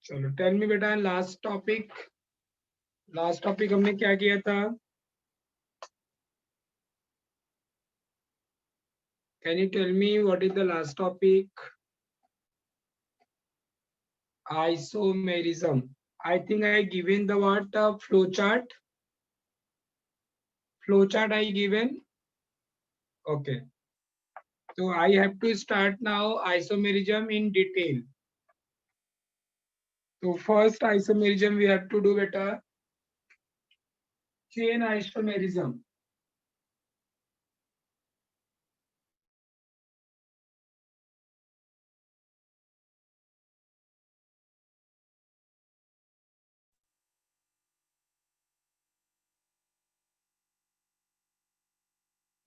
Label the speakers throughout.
Speaker 1: चलो tell me बेटा, last topic हमने क्या किया था? Can you tell me what is the last topic? Isomerism. I think I given the what flow chart. Flow chart I given. Okay. So I have to start now isomerism in detail. So first isomerism we have to do beta chain isomerism.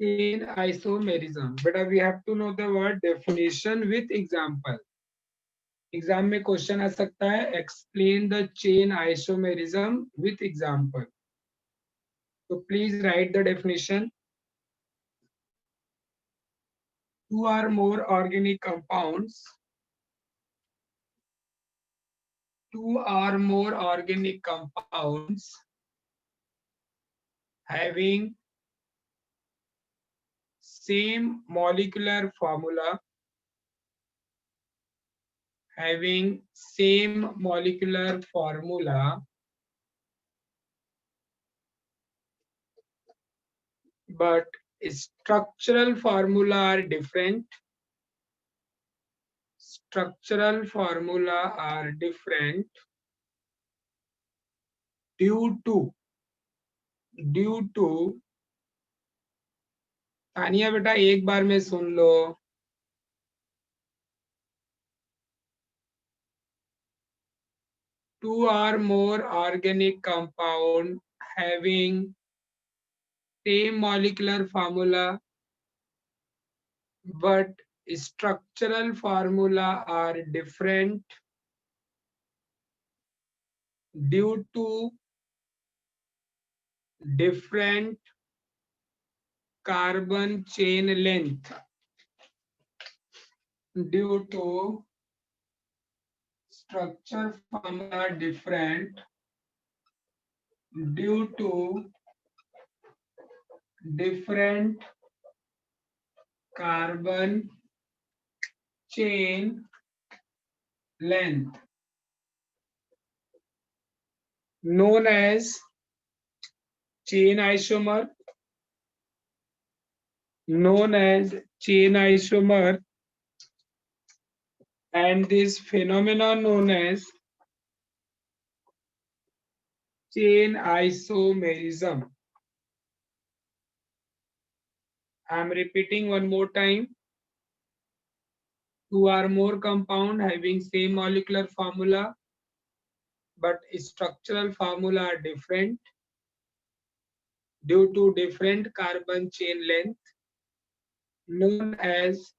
Speaker 1: Chain isomerism. Beta we have to know the word definition with example. Exam में question आ सकता है, explain the chain isomerism with example. तो please write the definition. Two or more organic compounds. Two or more organic compounds having same molecular formula. Having same molecular formula but structural formula are different. Structural formula are different due to Tania बेटा एक बार में सुन लो. Two or more organic compound having same molecular formula but structural formula are different due to different carbon chain length. Due to structure formula different due to different carbon chain length known as chain isomer. Known as chain isomer, and this phenomenon known as chain isomerism. I am repeating one more time. Two or more compound having same molecular formula but structural formula are different due to different carbon chain length known as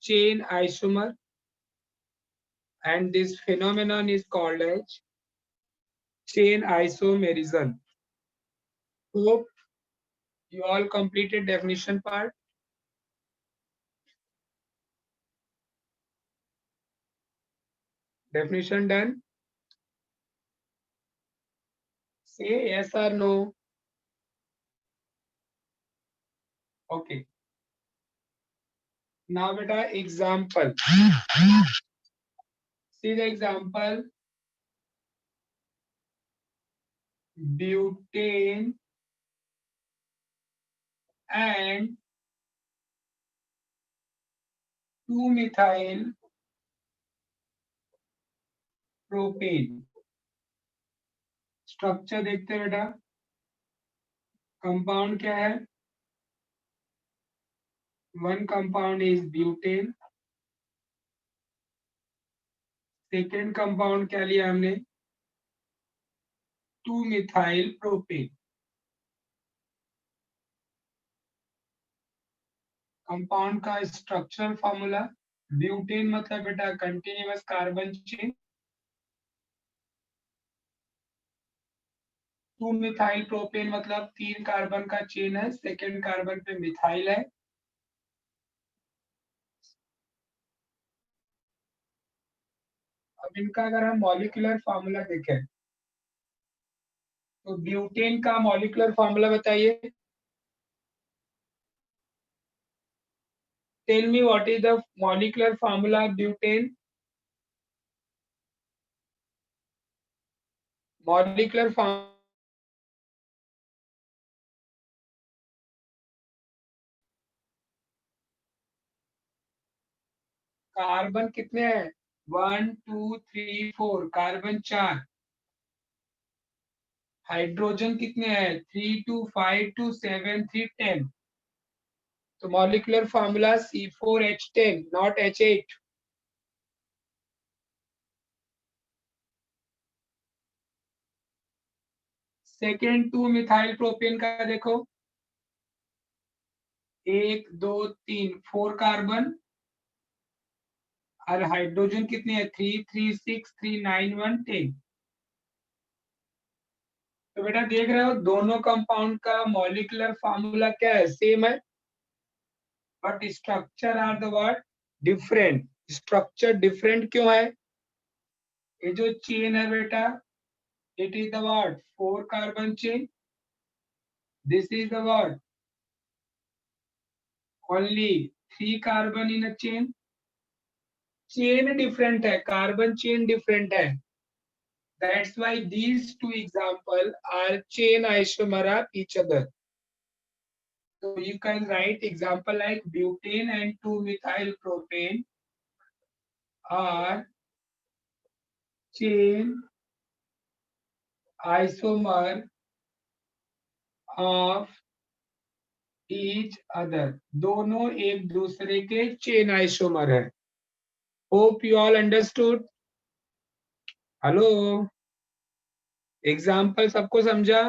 Speaker 1: chain isomer, and this phenomenon is called as chain isomerism. Hope you all completed definition part. Definition done? Say yes or no. Okay. Now beta example. See the example. Butane and 2-methyl propane. Structure देखते हैं बेटा. Compound क्या है? One compound is butane. Second compound क्या लिया हमने? 2-methyl propane. Compound का structural formula. Butane मतलब बेटा continuous carbon chain. 2-methyl propane मतलब 3 कार्बन का चेन है, सेकेंड कार्बन पे मिथाइल है. अब इनका अगर हम मॉलिक्यूलर फार्मूला देखें तो ब्यूटेन का मॉलिक्यूलर फार्मूला बताइए। Tell me what is the molecular formula of butane. Molecular carbon कितने हैं? 1 2 3 4, कार्बन 4। हाइड्रोजन कितने हैं? 3 2 5 2 7 3 10। तो molecular formula C4H10 not H8। Second 2 methyl propane का देखो, 1 2 3 4 कार्बन और हाइड्रोजन कितने हैं? 3 3 6 3 9 1 10। तो बेटा देख रहे हो दोनों कंपाउंड का मॉलिक्यूलर फार्मूला क्या है? सेम है, but structure are the what? Different. Structure different क्यों है? ये जो चेन है बेटा, it is the what? 4 carbon chain. This is the what? Only 3 carbon in a chain. Chain different है, कार्बन चेन डिफरेंट है। That's why these two examples are chain isomer of each other. So you can write example like butane and 2 methyl propane are chain isomer of each other. दोनों एक दूसरे के chain isomer है। Hope you all understood. Hello, example सबको समझा?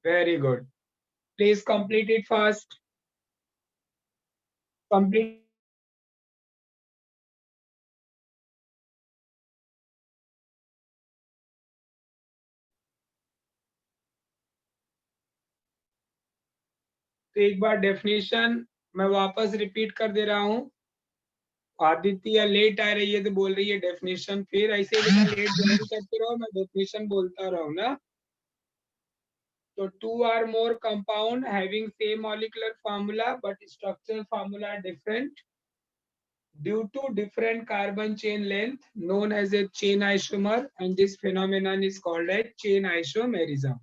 Speaker 1: Very good, please complete it fast. Complete. तो एक बार definition मैं वापस रिपीट कर दे रहा हूँ। आदित्य लेट आ रही है तो बोल रही है डेफिनेशन, फिर ऐसे लेट ज्वाइन करते रहो, मैं डेफिनेशन बोलता रहूँ ना। तो 2 or more compound having same molecular formula but structural formula are different due to different carbon chain length known as a chain isomer, and this phenomenon is called as chain isomerism.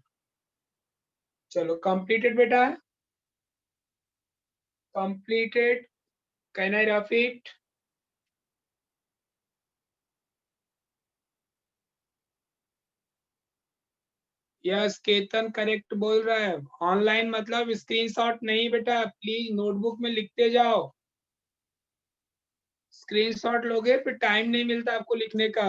Speaker 1: चलो completed बेटा, completed. Can I repeat? Yes Ketan correct बोल रहा है। Online मतलब screenshot नहीं बेटा, please notebook में लिखते जाओ। स्क्रीनशॉट लोगे फिर टाइम नहीं मिलता आपको लिखने का।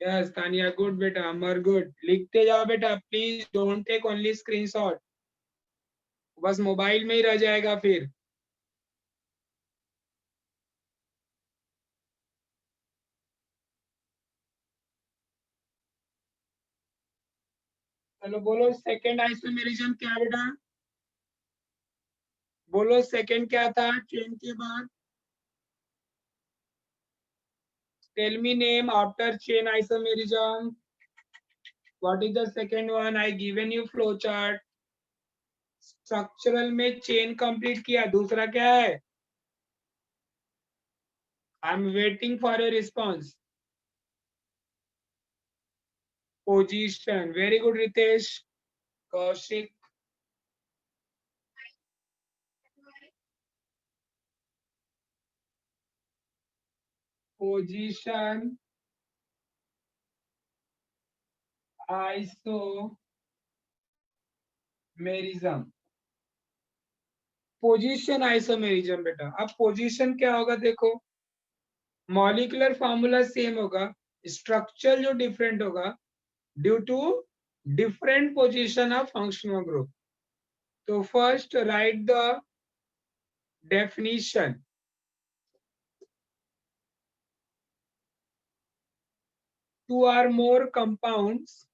Speaker 1: यस तानिया गुड बेटा, अमर गुड, लिखते जाओ बेटा, please don't take only screenshot, बस मोबाइल में ही रह जाएगा फिर। चलो बोलो सेकंड आइसोमेरिज्म क्या है बेटा? बोलो सेकंड क्या था चेन के बाद? Tell me name after chain isomerism. What is the second one? I given you flow chart. Structural में चेन कंप्लीट किया, दूसरा क्या है? I am waiting for a response. Position, very good Ritesh. Kaushik, position isomerism. Position isomerism बेटा, अब position क्या होगा देखो, मॉलिक्यूलर फार्मूला सेम होगा, स्ट्रक्चर जो डिफरेंट होगा due to different position of functional group. तो first write the definition. Two or more compounds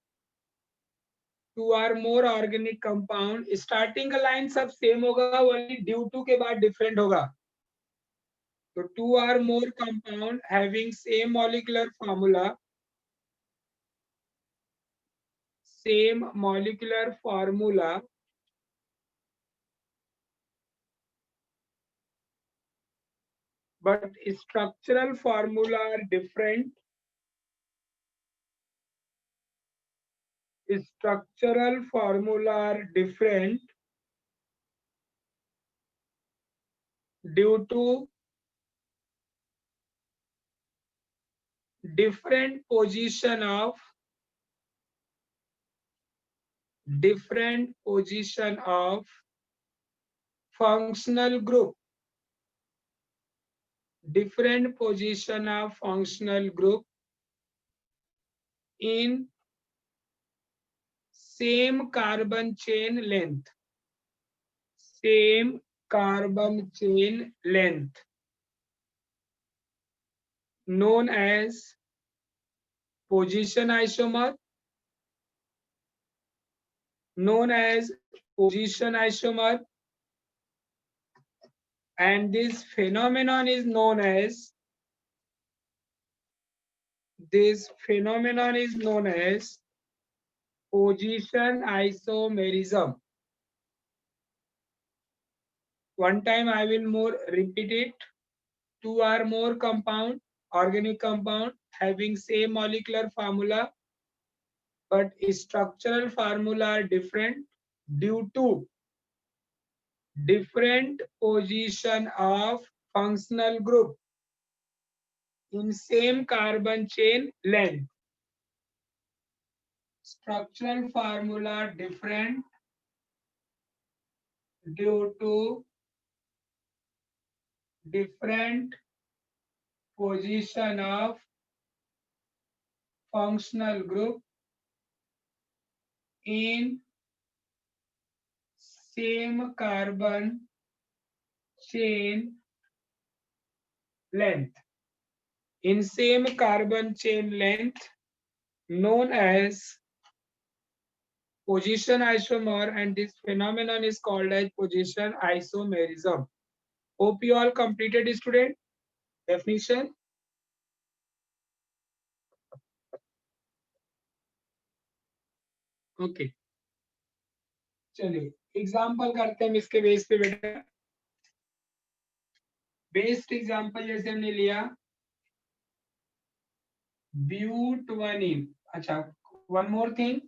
Speaker 1: two or more organic compound, starting का लाइन सब सेम होगा, ओनली ड्यू टू के बाद different होगा। तो two or more compound having same molecular formula, same molecular formula but structural formula are different. Structural formula are different due to different position of functional group, different position of functional group in same carbon chain length, same carbon chain length, known as position isomer, known as position isomer, and this phenomenon is known as position isomerism. One time I will more repeat it. Two or more compound, organic compound having same molecular formula but structural formula are different due to different position of functional group in same carbon chain length. Structural formula different due to different position of functional group in same carbon chain length. In same carbon chain length, known as position isomer, and this phenomenon is called as position isomerism. Hope you all completed, student. Definition. Okay चलिए example करते हैं हम इसके base पे बेटा। Best example जैसे हमने लिया ब्यूटवनीन। अच्छा वन मोर थिंग,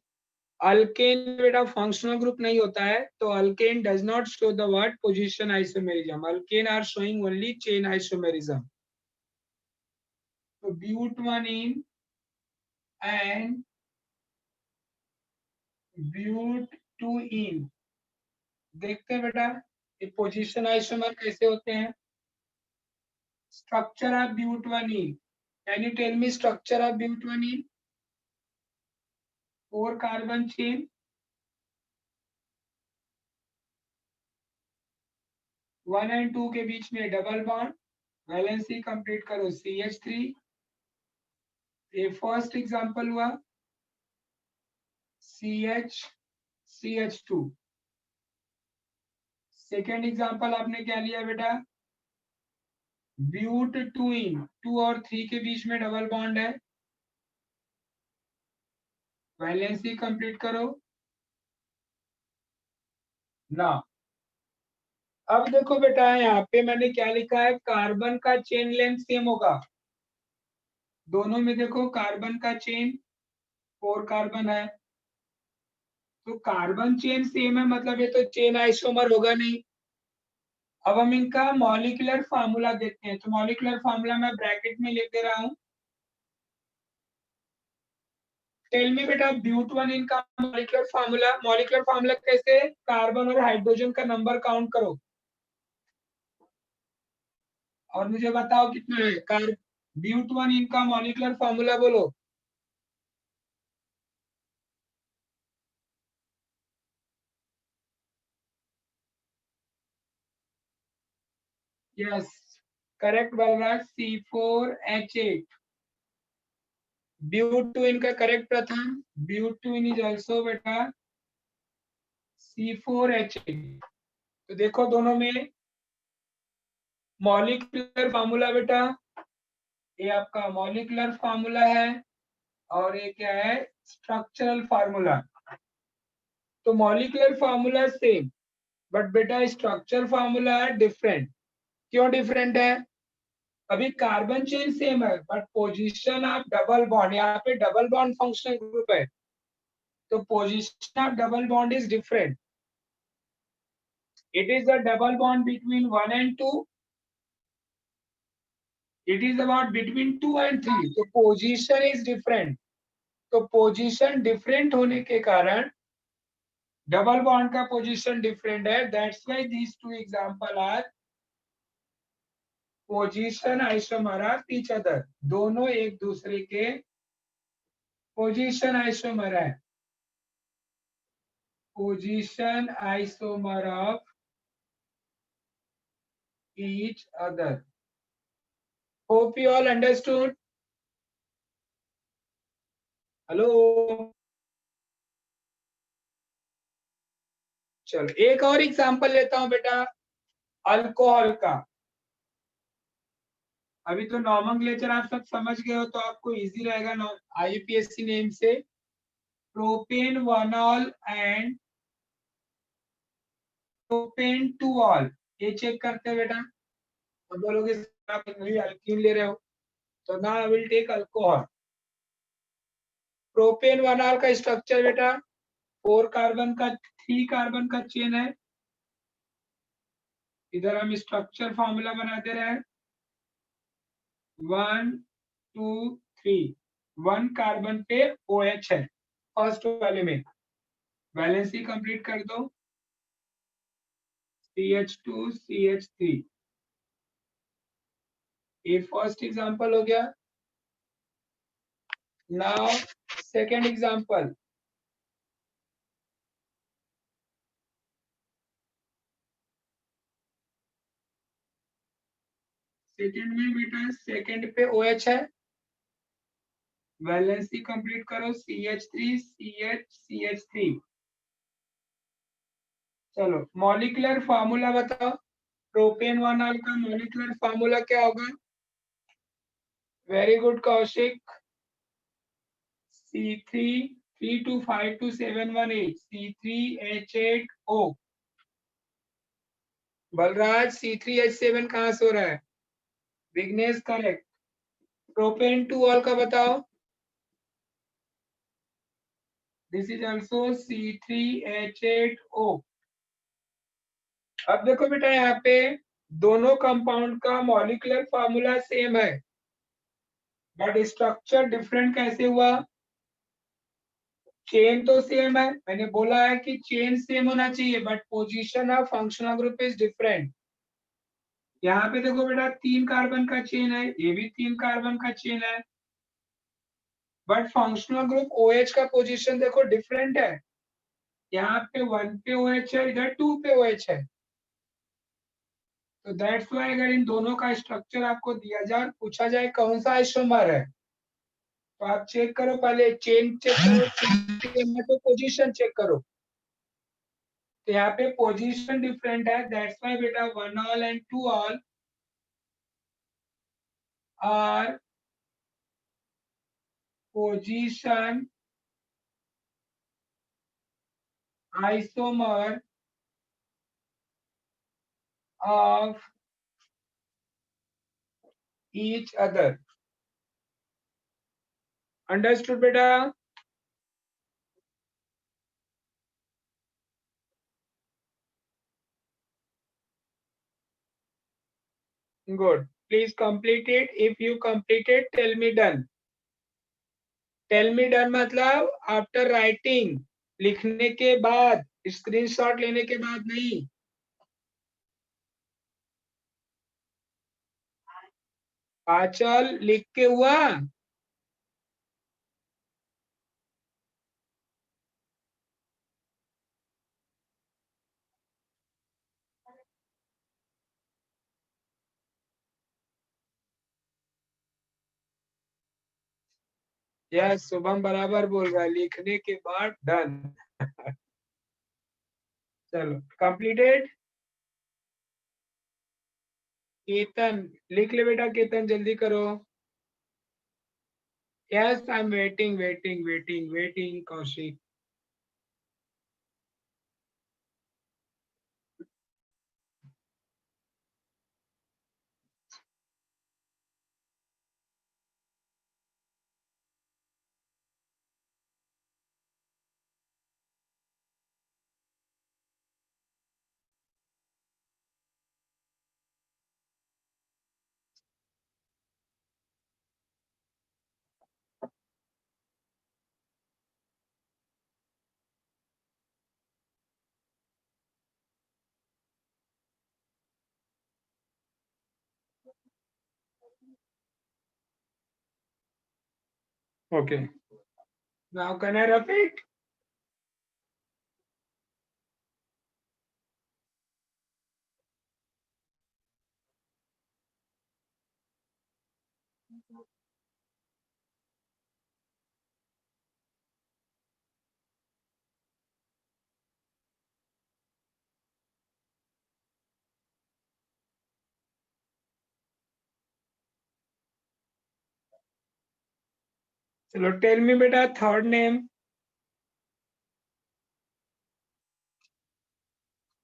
Speaker 1: अल्केन बेटा फंक्शनल ग्रुप नहीं होता है, तो alkane does not show the word position isomerism, alkane are showing only chain isomerism. तो ब्यूटवनीन एंड ब्यूटूइन, देखते हैं बेटा ये पोजीशन आइसोमर कैसे होते हैं। Structure of butene, can you tell me structure of butene? 4 carbon chain, 1 and 2 के बीच में डबल बॉन्ड, वैलेंसी कंप्लीट करो CH3। ये फर्स्ट एग्जांपल हुआ CH2। सेकेंड एग्जांपल आपने क्या लिया बेटा? ब्यूटटूइन, 2 और 3 के बीच में डबल बॉन्ड है, वैलेंसी कंप्लीट करो ना। अब देखो बेटा यहाँ पे मैंने क्या लिखा है, कार्बन का चेन लेंथ सेम होगा दोनों में। देखो कार्बन का चेन 4 कार्बन है, तो कार्बन चेन सेम है मतलब ये तो चेन आइसोमर होगा नहीं। अब हम इनका मॉलिक्यूलर फार्मूला देखते हैं, तो मॉलिक्यूलर फार्मूला मैं ब्रैकेट में लिख दे रहा हूं। टेल मी बेटा ब्यूटवनीन का मॉलिक्यूलर फार्मूला कैसे? कार्बन और हाइड्रोजन का नंबर काउंट करो और मुझे बताओ कितना है। ब्यूटवनीन का मॉलिक्यूलर फार्मूला बोलो। Yes correct Balraj, C4H8। ब्यूटूइन का करेक्ट प्रथम, ब्यूटूइन इज ऑल्सो बेटा C4H8। तो देखो दोनों में मॉलिक्यूलर फार्मूला बेटा, ये आपका मॉलिक्यूलर फार्मूला है और ये क्या है, स्ट्रक्चरल फार्मूला। तो मॉलिक्यूलर फार्मूला सेम, बट बेटा स्ट्रक्चर फार्मूला है डिफरेंट। क्यों डिफरेंट है? अभी कार्बन चेन सेम है but position of double bond, यहाँ पे डबल बॉन्ड फंक्शनल ग्रुप है, तो position of double bond is different. It is a double bond between 1 and 2, it is about between 2 and 3, तो position is different. तो position different होने के कारण double bond का पोजीशन डिफरेंट है, that's why these two example are position isomer of each other. दोनों एक दूसरे के पोजीशन आइसोमर है, position isomer of each other. Hope you all understood. Hello, चलो एक और एग्जांपल लेता हूं बेटा, अल्कोहल का। अभी तो नॉमेनक्लेचर आप सब समझ गए हो, तो आपको इजी रहेगा आईयूपीएससी नेम से। प्रोपेन 1ऑल एंड प्रोपेन 2ऑल, ये चेक करते हैं बेटा। अब बोलोगे सर आप अल्कीन ले रहे हो, तो ना I will take alcohol. Propane 1ऑल का स्ट्रक्चर बेटा 4 कार्बन का 3 कार्बन का चेन है। इधर हम स्ट्रक्चर फॉर्मूला बना दे रहे हैं, 1 2 3। 1 कार्बन पे OH है फर्स्ट वाले में, वैलेंसी कंप्लीट कर दो, CH2 CH3। ये फर्स्ट एग्जांपल हो गया। नाउ सेकंड एग्जांपल, सेकंड में बेटा सेकंड पे OH है, वैलेंसी कंप्लीट करो, CH3 CH CH3। चलो मॉलिक्यूलर फार्मूला बताओ, प्रोपेन 1ऑल का मॉलिक्यूलर फार्मूला क्या होगा? Very good Kaushik, C3 3252718 C3H8O। Balraj C3H7 कहाँ से हो रहा है? विघ्नेश करेक्ट। प्रोपेन 2ऑल का बताओ, दिस इज ऑल्सो C3H8O। अब देखो बेटा यहाँ पे दोनों कंपाउंड का मॉलिक्यूलर फार्मूला सेम है, बट स्ट्रक्चर डिफरेंट कैसे हुआ? चेन तो सेम है, मैंने बोला है कि चेन सेम होना चाहिए, but position of functional group is different. यहाँ पे देखो बेटा 3 कार्बन का चेन है, ये भी 3 कार्बन का चेन है, बट फंक्शनल ग्रुप OH का पोजीशन देखो डिफरेंट है। यहाँ पे 1 पे OH है, इधर 2 पे OH है। तो दैट्स व्हाई अगर इन दोनों का स्ट्रक्चर आपको दिया जाए, पूछा जाए कौन सा आइसोमर है, तो आप चेक करो, पहले चेन चेक करो, तो पोजीशन चेक करो। तो यहाँ पे पोजीशन डिफरेंट है, दैट्स व्हाई बेटा 1ऑल एंड 2ऑल are position isomer of each other. Understood बेटा? Good, please complete it. If you completed tell me done. Tell me done मतलब आफ्टर राइटिंग, लिखने के बाद, स्क्रीनशॉट लेने के बाद नहीं। आंचल लिख के हुआ? यस, शुभम बराबर बोल रहा है, लिखने के बाद डन। चलो कंप्लीटेड। केतन लिख ले बेटा, केतन जल्दी करो। Yes I am waiting waiting waiting waiting Kaushik. Okay now can I repeat? चलो टेल मी बेटा third name.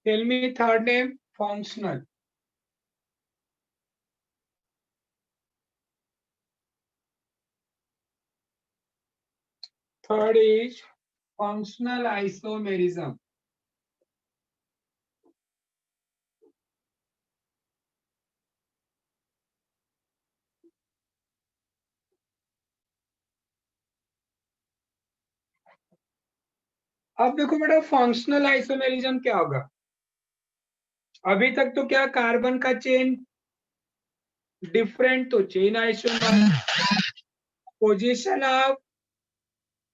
Speaker 1: Tell me third name functional. Third is functional isomerism. अब देखो बेटा फंक्शनल आइसोमेरिज्म क्या होगा। अभी तक तो क्या कार्बन का चेन डिफरेंट, तो chain isomer. Position of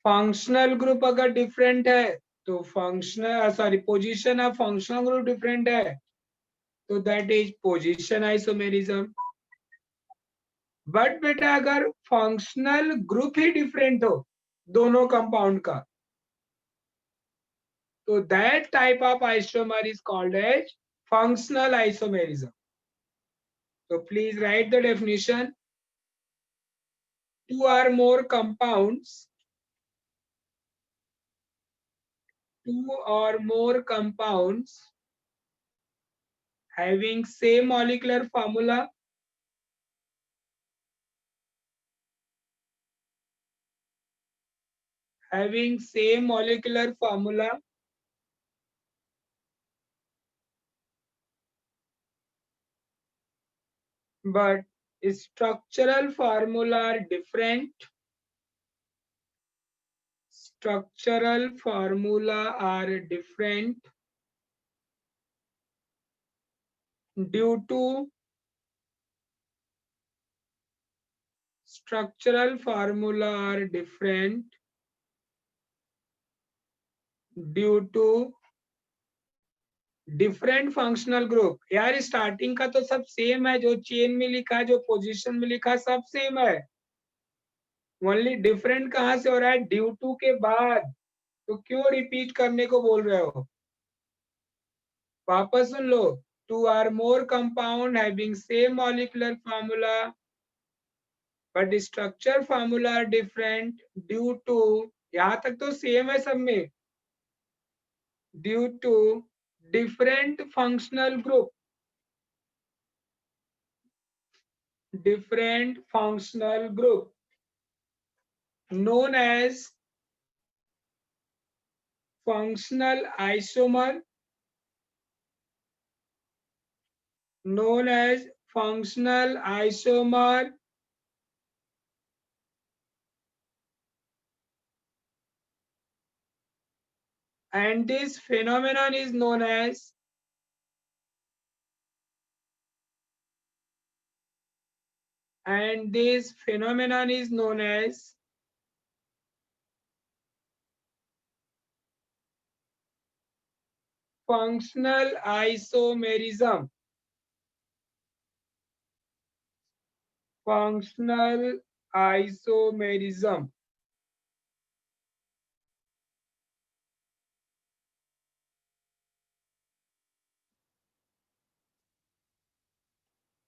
Speaker 1: functional group अगर डिफरेंट है तो functional sorry position of functional group different है तो that is position isomerism. But बेटा अगर फंक्शनल ग्रुप ही डिफरेंट हो दोनों कंपाउंड का तो that type of isomer is called as functional isomerism. So please write the definition. Two or more compounds having same molecular formula but structural formula are different. Structural formula are different due to structural formula are different due to different functional group. यार starting का तो सब same है, जो chain में लिखा जो position में लिखा सब सेम है, ओनली डिफरेंट कहाँ से हो रहा है ड्यू टू के बाद। तो क्यों रिपीट करने को बोल रहे हो, वापस सुन लो। Two or more compound having same molecular formula but structure formula are different due to, यहां तक तो सेम है सब में, due to different functional group, different functional group known as functional isomer, known as functional isomer and this phenomenon is known as functional isomerism. Functional isomerism.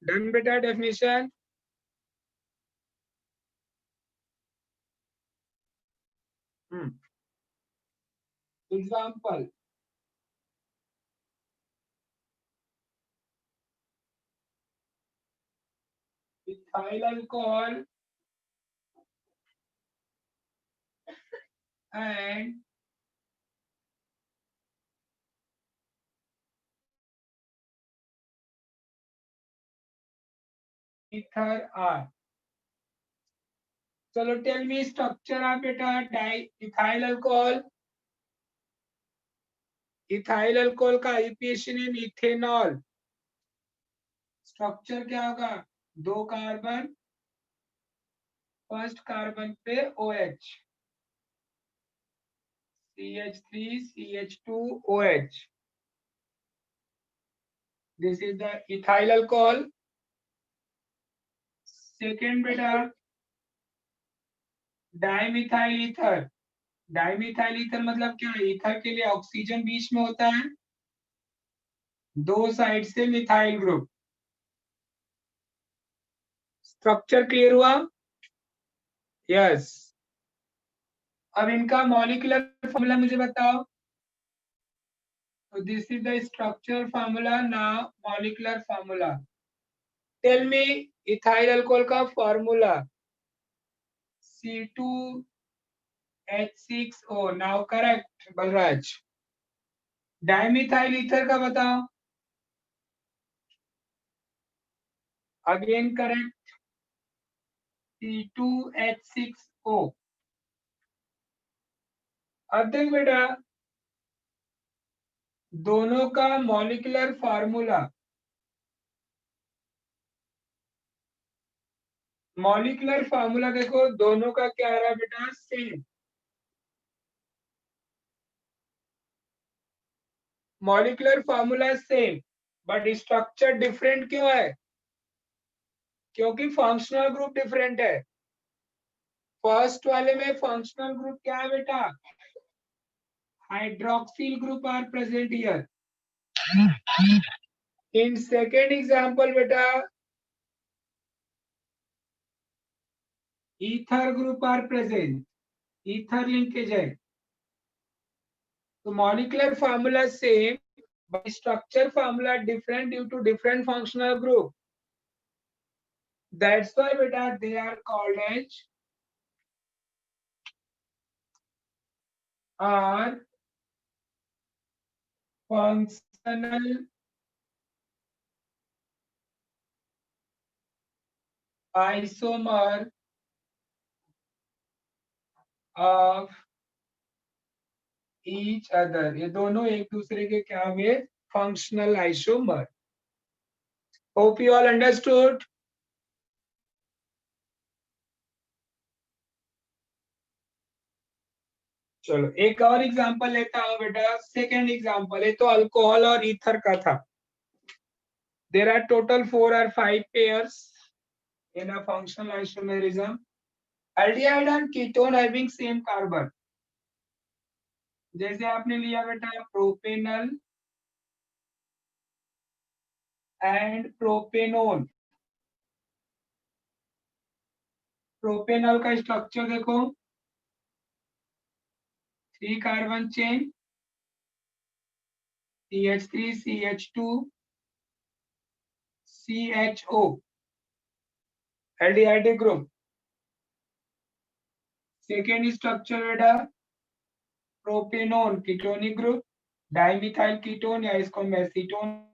Speaker 1: Done बेटा definition. Example, ethyl alcohol and ether are. चलो tell me structure of बेटा diethyl alcohol. Ethyl alcohol का IUPAC name ethanol. Structure क्या होगा, 2 carbon, first carbon पे OH, CH3 CH2 OH। This is the ethyl alcohol. Second बेटा dimethyl ether. Dimethyl ether मतलब क्या है, ईथर के लिए ऑक्सीजन बीच में होता है, 2 साइड से मिथाइल ग्रुप। स्ट्रक्चर क्लियर हुआ? यस। अब इनका मॉलिक्यूलर फॉर्मूला मुझे बताओ। तो this is the structure formula, now molecular formula. Tell me ethyl alcohol का formula, C2H6O। Now correct Balraj. Dimethyl ether का बताओ। Again correct, C2H6O। अब देख बेटा, दोनों का मॉलिक्यूलर फार्मूला, मॉलिक्यूलर फार्मूला देखो दोनों का क्या आ रहा है बेटा, same. Molecular formula same, but structure different क्यों है? क्योंकि फंक्शनल ग्रुप डिफरेंट है। फर्स्ट वाले में फंक्शनल ग्रुप क्या है बेटा, hydroxyl group are present here. In second example बेटा ether group are present, ether linkage है। तो molecular formula same, but structure formula different due to different functional group. That's why beta they are called as are functional isomer of each other। ये दोनों एक दूसरे के क्या हुए, functional isomer. Hope you all understood. चलो एक और एग्जांपल लेता हूं बेटा। सेकेंड एग्जांपल है तो अल्कोहल और ईथर का था। There are total 4 or 5 pairs in a functional isomerism. Aldehyde and ketone having same carbon. जैसे आपने लिया बेटा प्रोपेनल एंड प्रोपेनोन। प्रोपेनल का स्ट्रक्चर देखो, 3 carbon chain, CH3 CH2 CHO, aldehyde group. Second structure बेटा propanone, ketonic group, dimethyl ketone या इसको मेसिटोन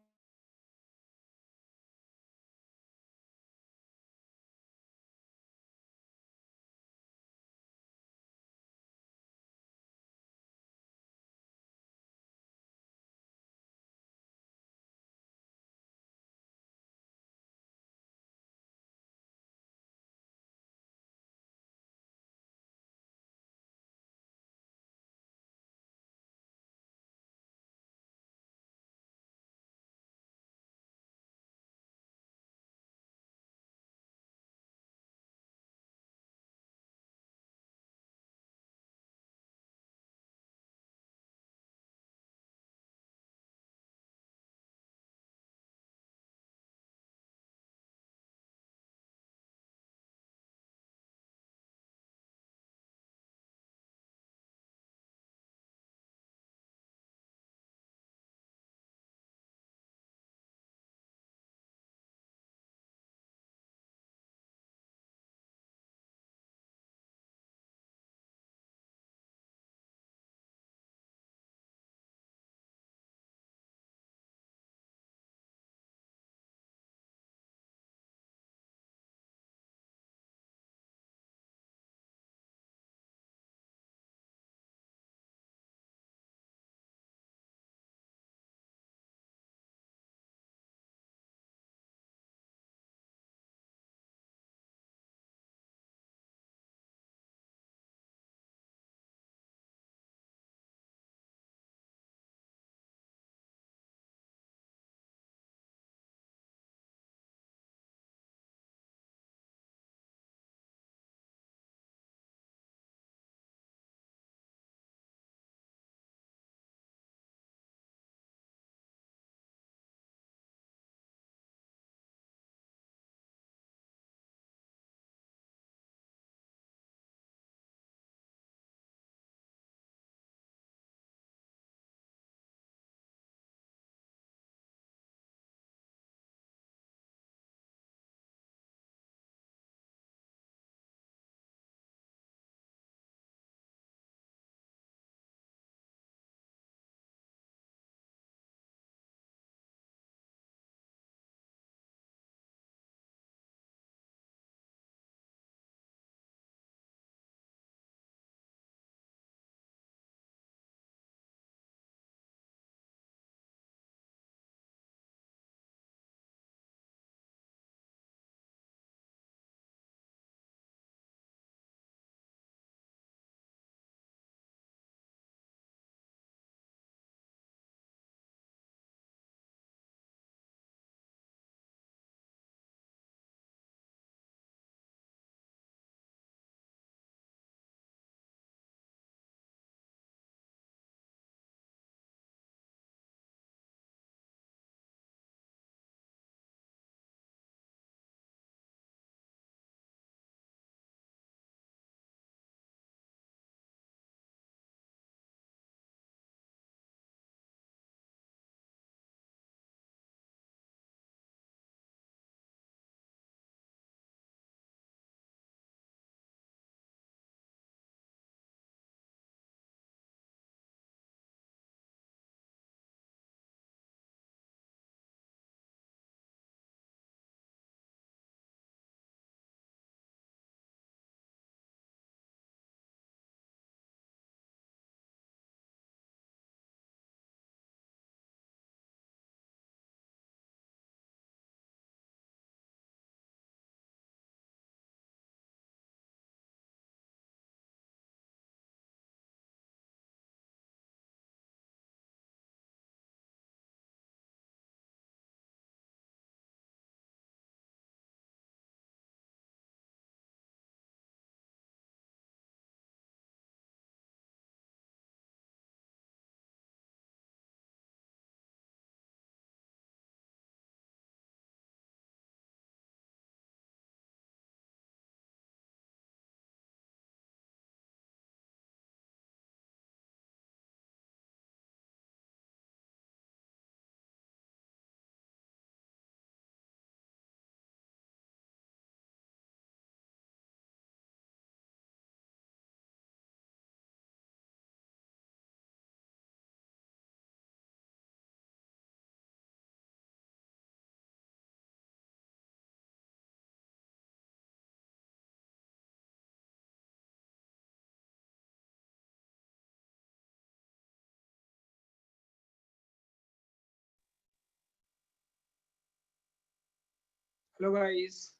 Speaker 1: Hello guys.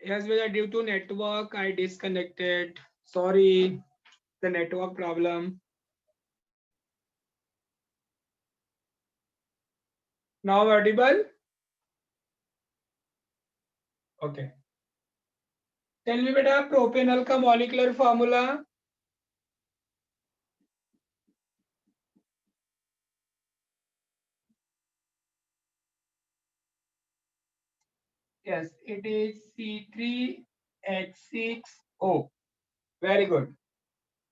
Speaker 1: Yes, Vijay, due to network, I disconnected. Sorry, the network problem. Now audible? Okay. Tell me बेटा propanol का molecular formula. Yes, it is C3H6O. Very good.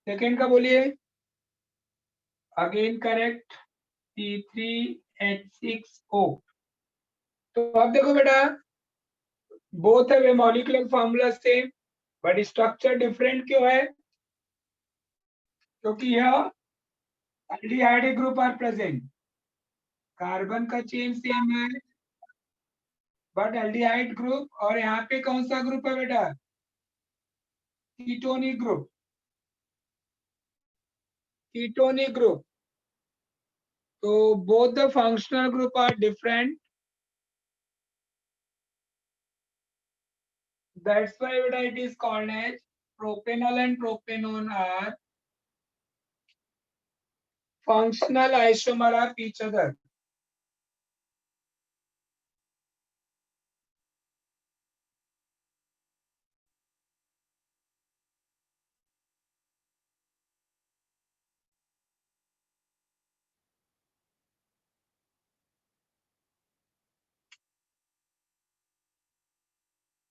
Speaker 1: Second का बोलिए. Again correct. C3H6O. तो अब देखो बेटा, both है वे molecular formula same, but structure different क्यों है? क्योंकि यह aldehyde group are present. Carbon का चेन सेम है, बट एल्डिहाइड ग्रुप. और यहाँ पे कौन सा ग्रुप है बेटा? Ketonic group. Ketonic group. तो both the functional group are different. That's why it is called as propanol and propanone are functional isomer of each other.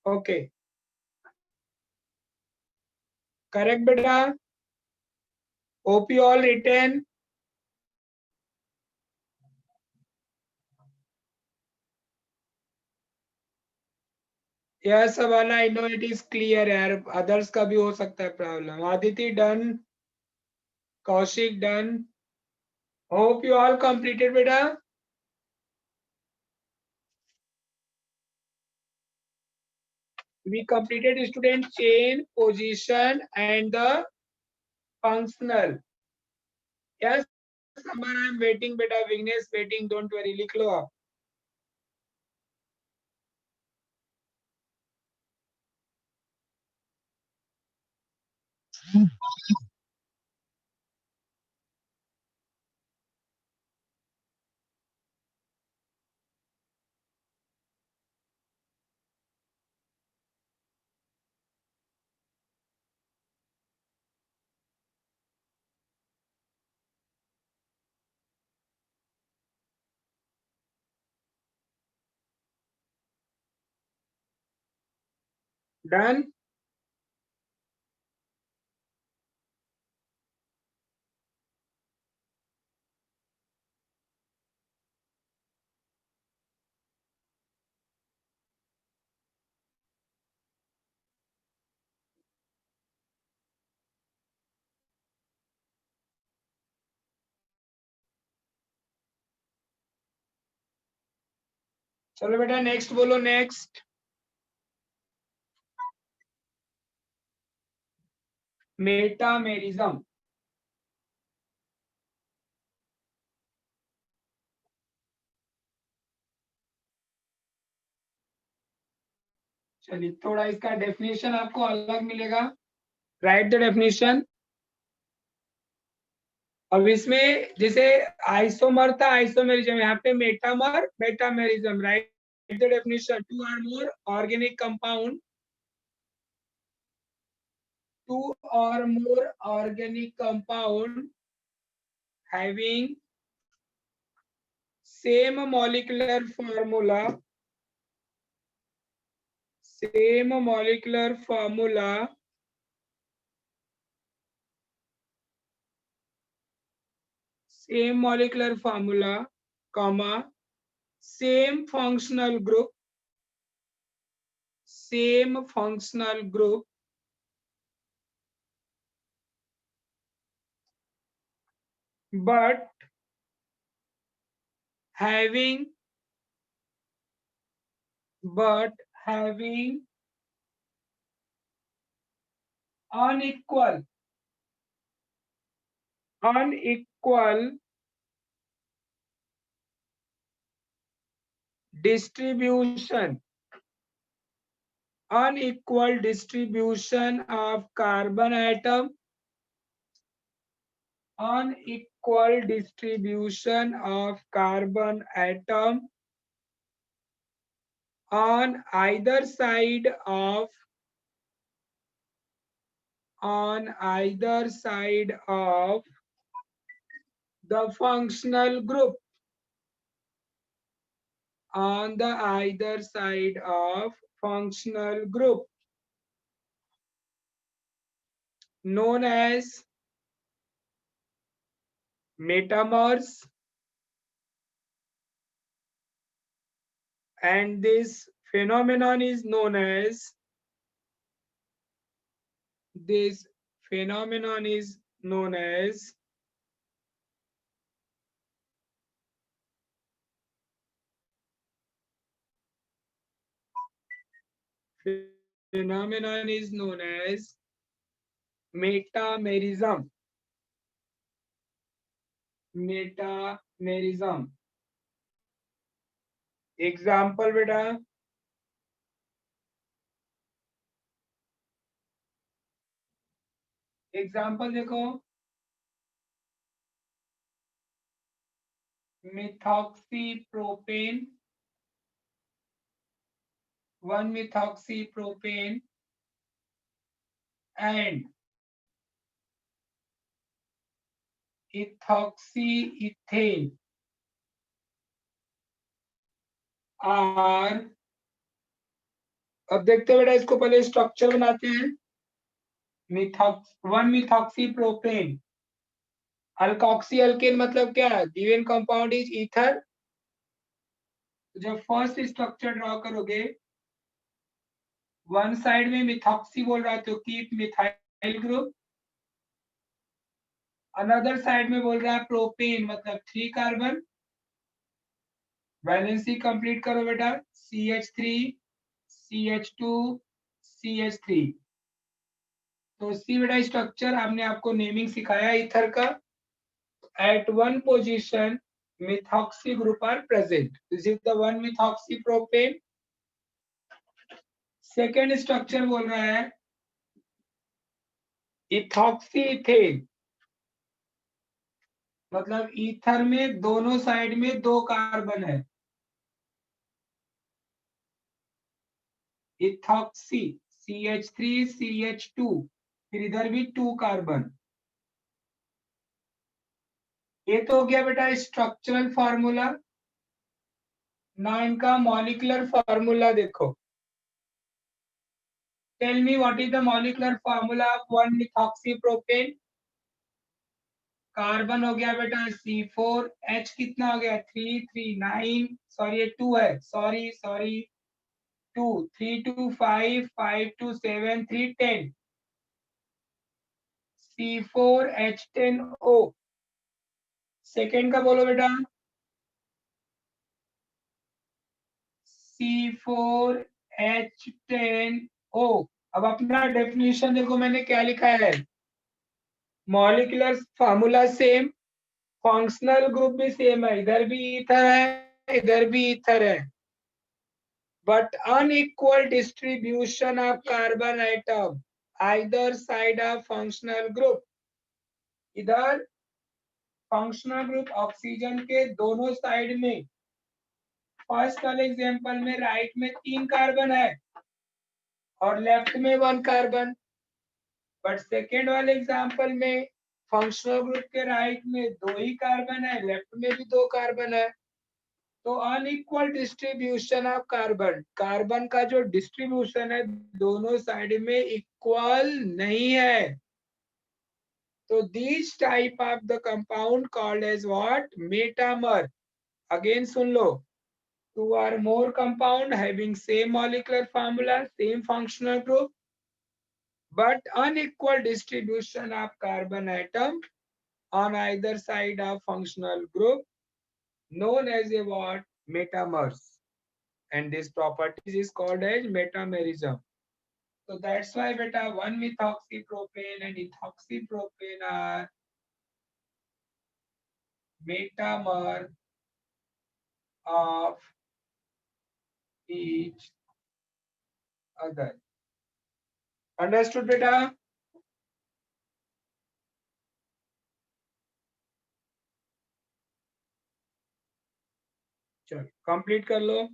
Speaker 1: Okay. Correct, beta. Hope you all written. Yes, Savannah, I know it is clear यार. Others का भी हो सकता है problem. Aditi done. Kaushik done. Hope you all completed, beta. We completed student chain, position, and the functional. Yes, Samar, I am waiting, beta. Vignesh waiting. Don't worry. लिख लो आप. Done. चलो बेटा नेक्स्ट बोलो. Next metamerism. चलिए थोड़ा इसका definition आपको अलग मिलेगा. Write the definition. अब इसमें जैसे आइसोमर था, आइसोमेरिज्म. यहाँ पे metamer, metamerism. Write the definition. Two or more organic compound. Two और more organic compound having same molecular formula, same molecular formula, same molecular formula, comma, same functional group, same functional group, but having unequal unequal distribution, unequal distribution of carbon atom, unequal distribution of carbon atom on either side of the functional group, on the either side of functional group, known as metamers, and this phenomenon is known as this phenomenon is known as phenomenon is known as metamerism. Metamerism example बेटा, example देखो, मिथॉक्सीप्रोपेन, 1-methoxypropane and ethoxyethane are, अब देखते हैं बेटा, इसको पहले structure बनाते हैं। 1-methoxypropane, अल्कोक्सी अल्केन मतलब क्या है, गिवन कंपाउंड इज ईथर। जब फर्स्ट स्ट्रक्चर ड्रॉ करोगे, वन साइड में मिथॉक्सी बोल रहा है तो keep methyl group, another side में बोल रहा है प्रोपेन मतलब 3 कार्बन। वैलेंसी कंप्लीट करो बेटा, CH3 CH2 CH3। तो सी बेटा स्ट्रक्चर हमने आपको नेमिंग सिखाया ईथर का। At one position methoxy group are present. This is the 1-methoxypropane. Second structure बोल रहा है इथॉक्सीथेन, मतलब ईथर में दोनों साइड में 2 कार्बन है। इथॉक्सी CH3 CH2, फिर इधर भी 2 कार्बन। ये तो हो गया बेटा स्ट्रक्चरल फार्मूला। ना इनका मॉलिक्यूलर फार्मूला देखो। Tell me what is the molecular formula of 1-methoxypropane। Carbon हो गया बेटा C4, H कितना हो गया 339, सॉरी ये 2 है, सॉरी 2, 3 2 5 5 2 7 3 10, C4H10O। सेकेंड का बोलो बेटा, C4H10O। अब अपना डेफिनेशन देखो, मैंने क्या लिखा है, molecular formula same, functional group भी सेम है, इधर भी ईथर है इधर भी ईथर है, but unequal distribution of carbon atom either side of functional group. इधर फंक्शनल ग्रुप ऑक्सीजन के दोनों साइड में, फर्स्ट वाले एग्जांपल में राइट में 3 कार्बन है और लेफ्ट में 1 कार्बन, बट सेकेंड वाले एग्जांपल में फंक्शनल ग्रुप के राइट में 2 ही कार्बन है, लेफ्ट में भी 2 कार्बन है। तो unequal distribution of carbon, carbon का जो डिस्ट्रीब्यूशन है दोनों साइड में इक्वल नहीं है। तो this type of the compound called as what, metamer. Again सुन लो, 2 or more compound having same molecular formula, same functional group, but unequal distribution of carbon atom on either side of functional group, known as a what, metamers, and this property is called as metamerism. So that's why beta 1-methoxypropane and ethoxypropane are metamer of each other. Understood beta? चलो complete कर लो.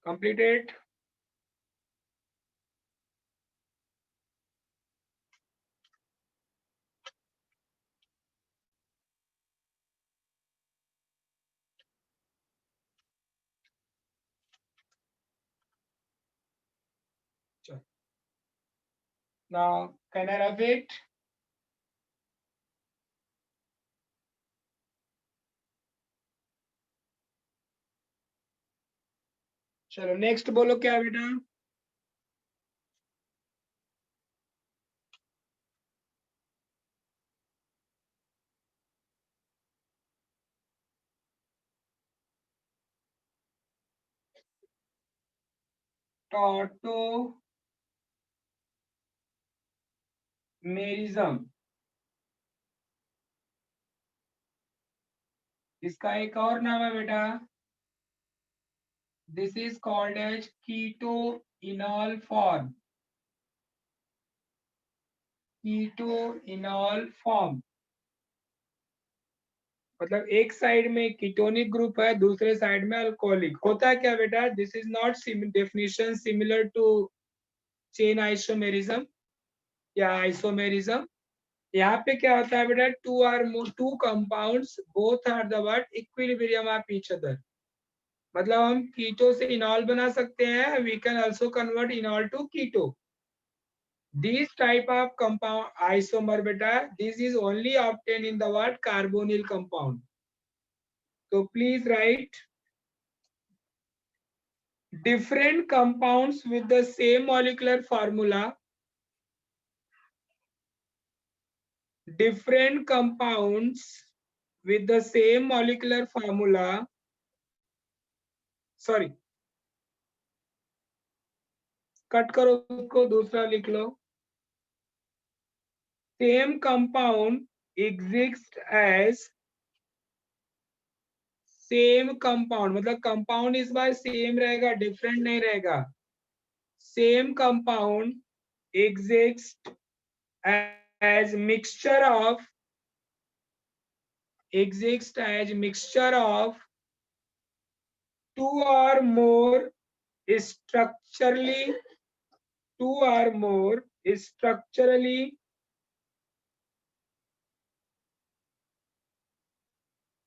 Speaker 1: Completed. चलो. Now can I have it? चलो next बोलो क्या बेटा. Tautomerism. इसका एक और नाम है बेटा. This is called as ketoenol form. Ketoenol form मतलब एक साइड में कीटोनिक ग्रुप है, दूसरे साइड में अल्कोहलिक. होता है क्या बेटा? This is not definition similar to chain isomerism या आइसोमेरिज्म. यहाँ पे क्या होता है बेटा? Two compounds both are the what equilibrium of each other. मतलब हम कीटो से इनॉल बना सकते हैं. We can also convert enol to keto. This type of compound isomer beta, this is only obtained in the what carbonyl compound. So please write different compounds with the same molecular formula. Different compounds with the same molecular formula. Sorry, cut करो उसको, दूसरा लिख लो. Same compound exists as same compound मतलब compound इस बार same रहेगा, different नहीं रहेगा. Same compound exists as mixture of two or more structurally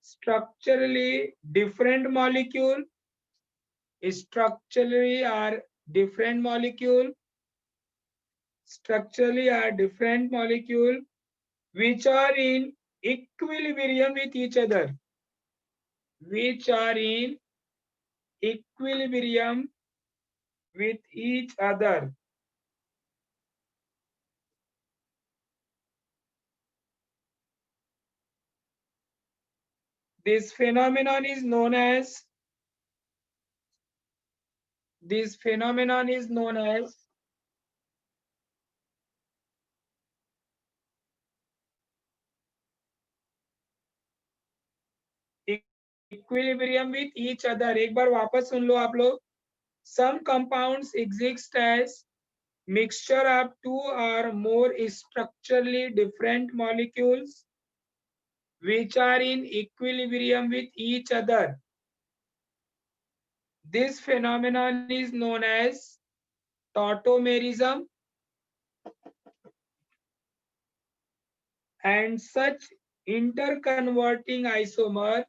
Speaker 1: structurally different molecule. Structurally are different molecule. Structurally are different molecule which are in equilibrium with each other. Which are in equilibrium with each other. This phenomenon is known as equilibrium with each other. एक बार वापस सुन लो आप लोग. Some compounds exist as mixture of two or more structurally different molecules which are in equilibrium with each other. This phenomenon is known as tautomerism, and such interconverting isomer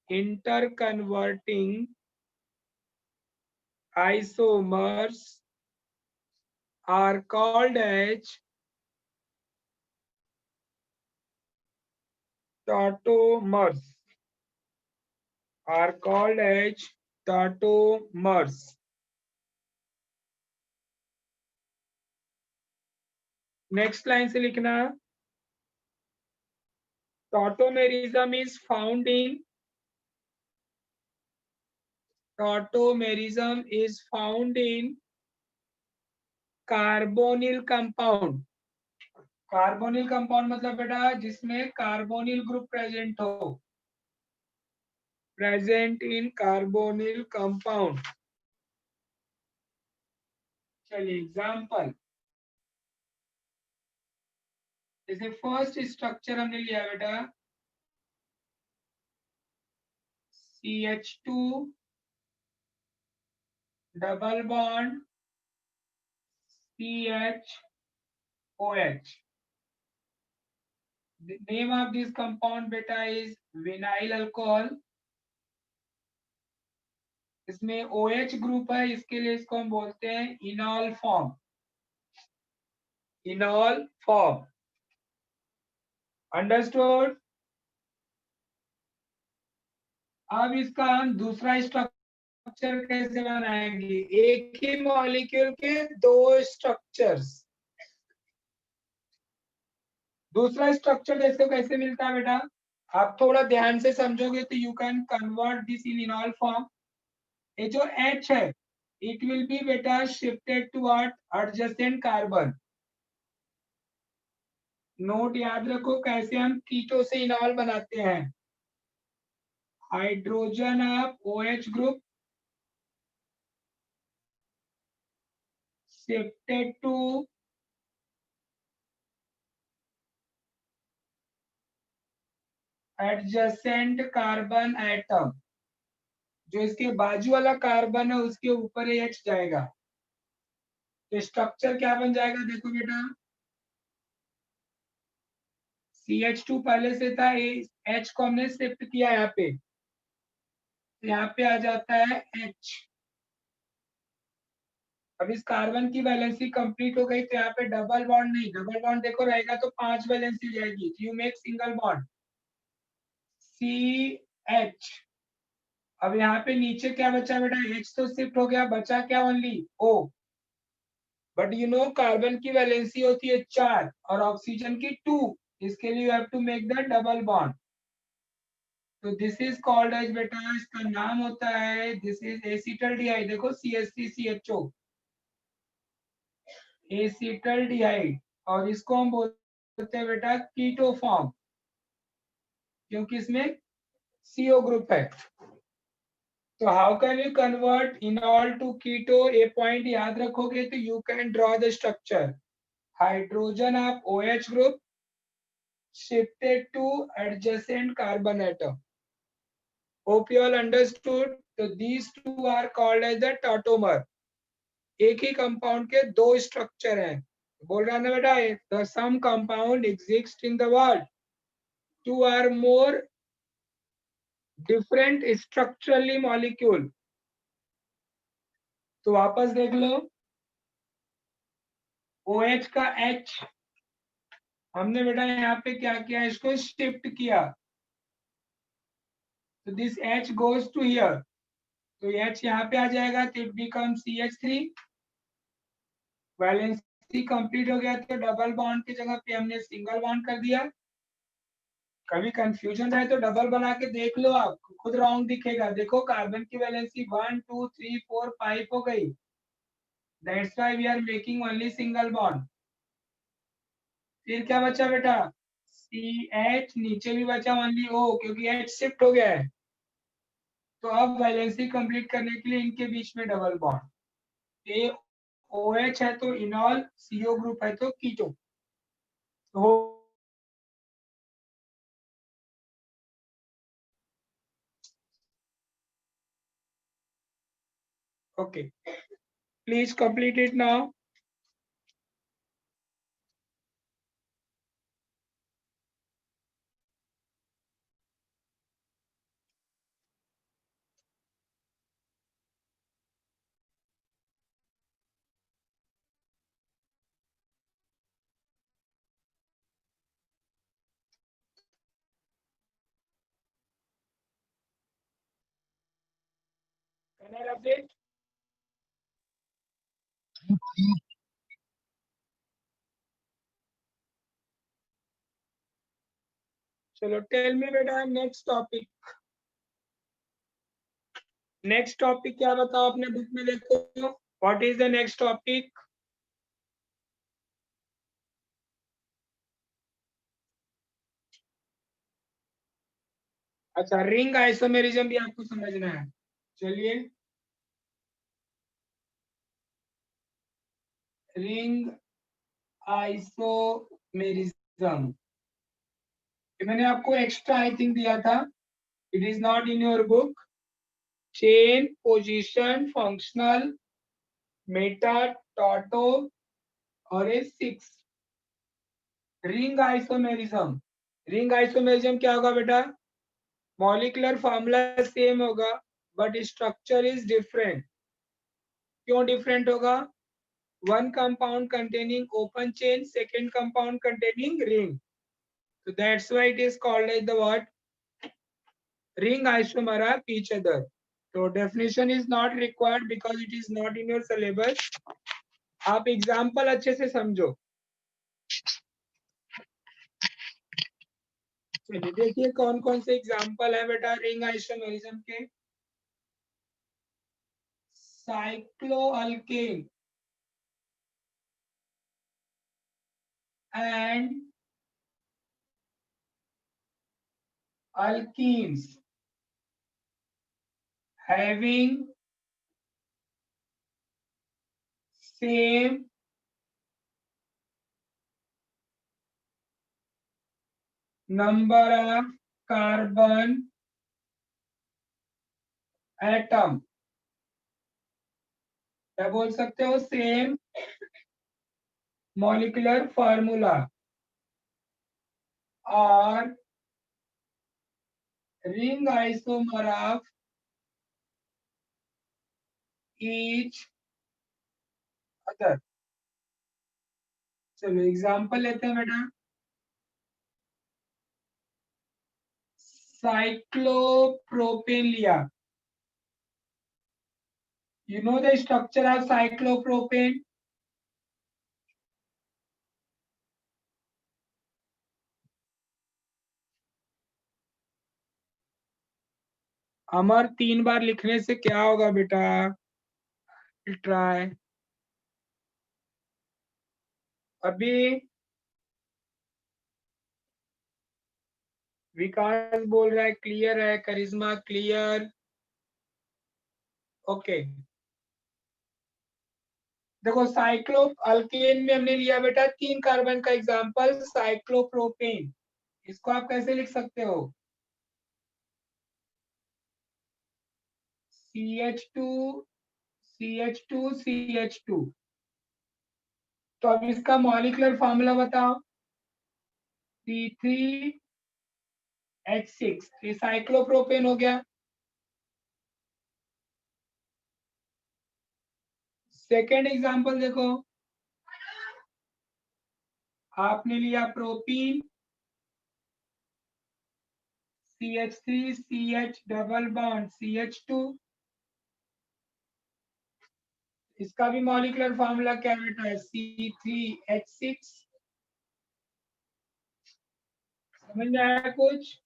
Speaker 1: interconverting isomers are called as tautomers. Next line से लिखना, tautomerism is found in tautomerism is found in carbonyl compound. Carbonyl compound मतलब बेटा जिसमें carbonyl group present हो, present in carbonyl compound. चलिए example, जैसे first structure हमने लिया बेटा CH2 double bond CHOH। The name of this compound beta is vinyl alcohol। इसमें OH ग्रुप है, इसके लिए इसको हम बोलते हैं इनॉल फॉर्म। इनॉल form, understood. अब इसका हम दूसरा स्ट्रक्चर कैसे बनाएंगे, एक ही मॉलिक्यूल के दो स्ट्रक्चर्स। दूसरा स्ट्रक्चर देखो कैसे मिलता है बेटा, आप थोड़ा ध्यान से समझोगे तो you can convert this in enol form. ये जो H है इट विल बी बेटा shifted to what, adjacent carbon. Note याद रखो कैसे हम कीटो से इनॉल बनाते हैं। Hydrogen of OH group shifted to adjacent carbon atom. जो इसके बाजू वाला कार्बन है उसके ऊपर H जाएगा, तो स्ट्रक्चर क्या बन जाएगा देखो बेटा, CH2 पहले से था, H को हमने शिफ्ट किया यहाँ पे, यहाँ पे आ जाता है H। अब इस कार्बन की वैलेंसी कंप्लीट हो गई तो यहाँ पे डबल बॉन्ड नहीं, डबल बॉन्ड देखो रहेगा तो 5 वैलेंसी जाएगी, you make single bond CH। अब यहाँ पे नीचे क्या बचा बेटा, H तो शिफ्ट हो गया, बचा क्या only O। But you know carbon की वैलेंसी होती है 4 और ऑक्सीजन की 2, इसके लिए you have to make the double bond. तो दिस इज कॉल्ड एज बेटा, इसका नाम होता है, दिस इज एसिटल्डिहाइड। देखो CH3CHO, एसिटल्डिहाइड। और इसको हम बोलते हैं बेटा कीटो फॉर्म, क्योंकि इसमें CO ग्रुप है। तो how can you convert enol to keto, a point याद रखोगे तो you can draw the structure. Hydrogen of OH group shifted to adjacent carbon atom। Hope you all understood। So these two are called as the tautomer। एक ही compound के दो structure हैं। बोल रहा है ना बेटा, the some compound exist in the world, two or more different structurally molecule। तो वापस देख लो, OH का H हमने बेटा यहाँ पे क्या किया, इसको शिफ्ट किया, तो this H goes to here, तो H यहाँ पे आ जाएगा तो it become CH3। Valency complete हो गया तो डबल बॉन्ड की जगह पे हमने सिंगल बॉन्ड कर दिया। कभी कंफ्यूजन रहे तो डबल बना के देख लो, आप खुद रॉन्ग दिखेगा। देखो कार्बन की वैलेंसी 1 2 3 4 5 हो गई, that's why we are making only single bond. फिर क्या बचा बेटा, CH, नीचे भी बचा ओनली O क्योंकि H शिफ्ट हो गया है। तो अब वैलेंसी कंप्लीट करने के लिए इनके बीच में डबल बॉन्ड, ए OH है तो इनॉल, CO ग्रुप है तो कीटो। तो okay, please complete it now। Can I update? चलो टेल मी बेटा नेक्स्ट टॉपिक। नेक्स्ट टॉपिक क्या बताओ अपने बुक में देखो। What is the next topic? अच्छा, रिंग आइसोमेरिज्म भी आपको समझना है। चलिए, रिंग आइसोमेरिज्म मैंने आपको एक्स्ट्रा आई थिंक दिया था, it is not in your book. Chain, position, functional, meta, tauto और ए सिक्स। रिंग आइसोमेरिज्म, रिंग आइसोमेरिज्म क्या होगा बेटा? मॉलिक्यूलर फॉर्मूला सेम होगा बट स्ट्रक्चर इज डिफरेंट। क्यों डिफरेंट होगा? One compound containing open chain, second compound containing ring, so that's why it is called as the what? Ring isomer of each other. So definition is not required because it is not in your syllabus. आप example अच्छे से समझो। चलिए देखिए कौन कौन से example है बेटा रिंग आइसोमेरिज्म के। साइक्लोअल्केन and alkenes having same number of carbon atom। क्या बोल सकते हो? सेम मॉलिक्यूलर फार्मूला और ring isomer of each other. चलो एग्जांपल लेते हैं बेटा। साइक्लोप्रोपेन लिया, you know the structure of cyclopropane. Amar, 3 बार लिखने से क्या होगा बेटा? ट्राई। अभी विकास बोल रहा है क्लियर है, करिश्मा क्लियर, ओके। देखो साइक्लो अल्केन में हमने लिया बेटा 3 कार्बन का एग्जांपल साइक्लोप्रोपेन। इसको आप कैसे लिख सकते हो? CH2 CH2 CH2। तो अब इसका मॉलिक्यूलर फॉर्मूला बताओ। C3H6, ये साइक्लोप्रोपेन हो गया। सेकेंड एग्जांपल देखो, आपने लिया propene CH3 CH double bond CH2। इसका भी मॉलिक्यूलर फॉर्मूला क्या बेटा है? C3H6। समझ में आया कुछ?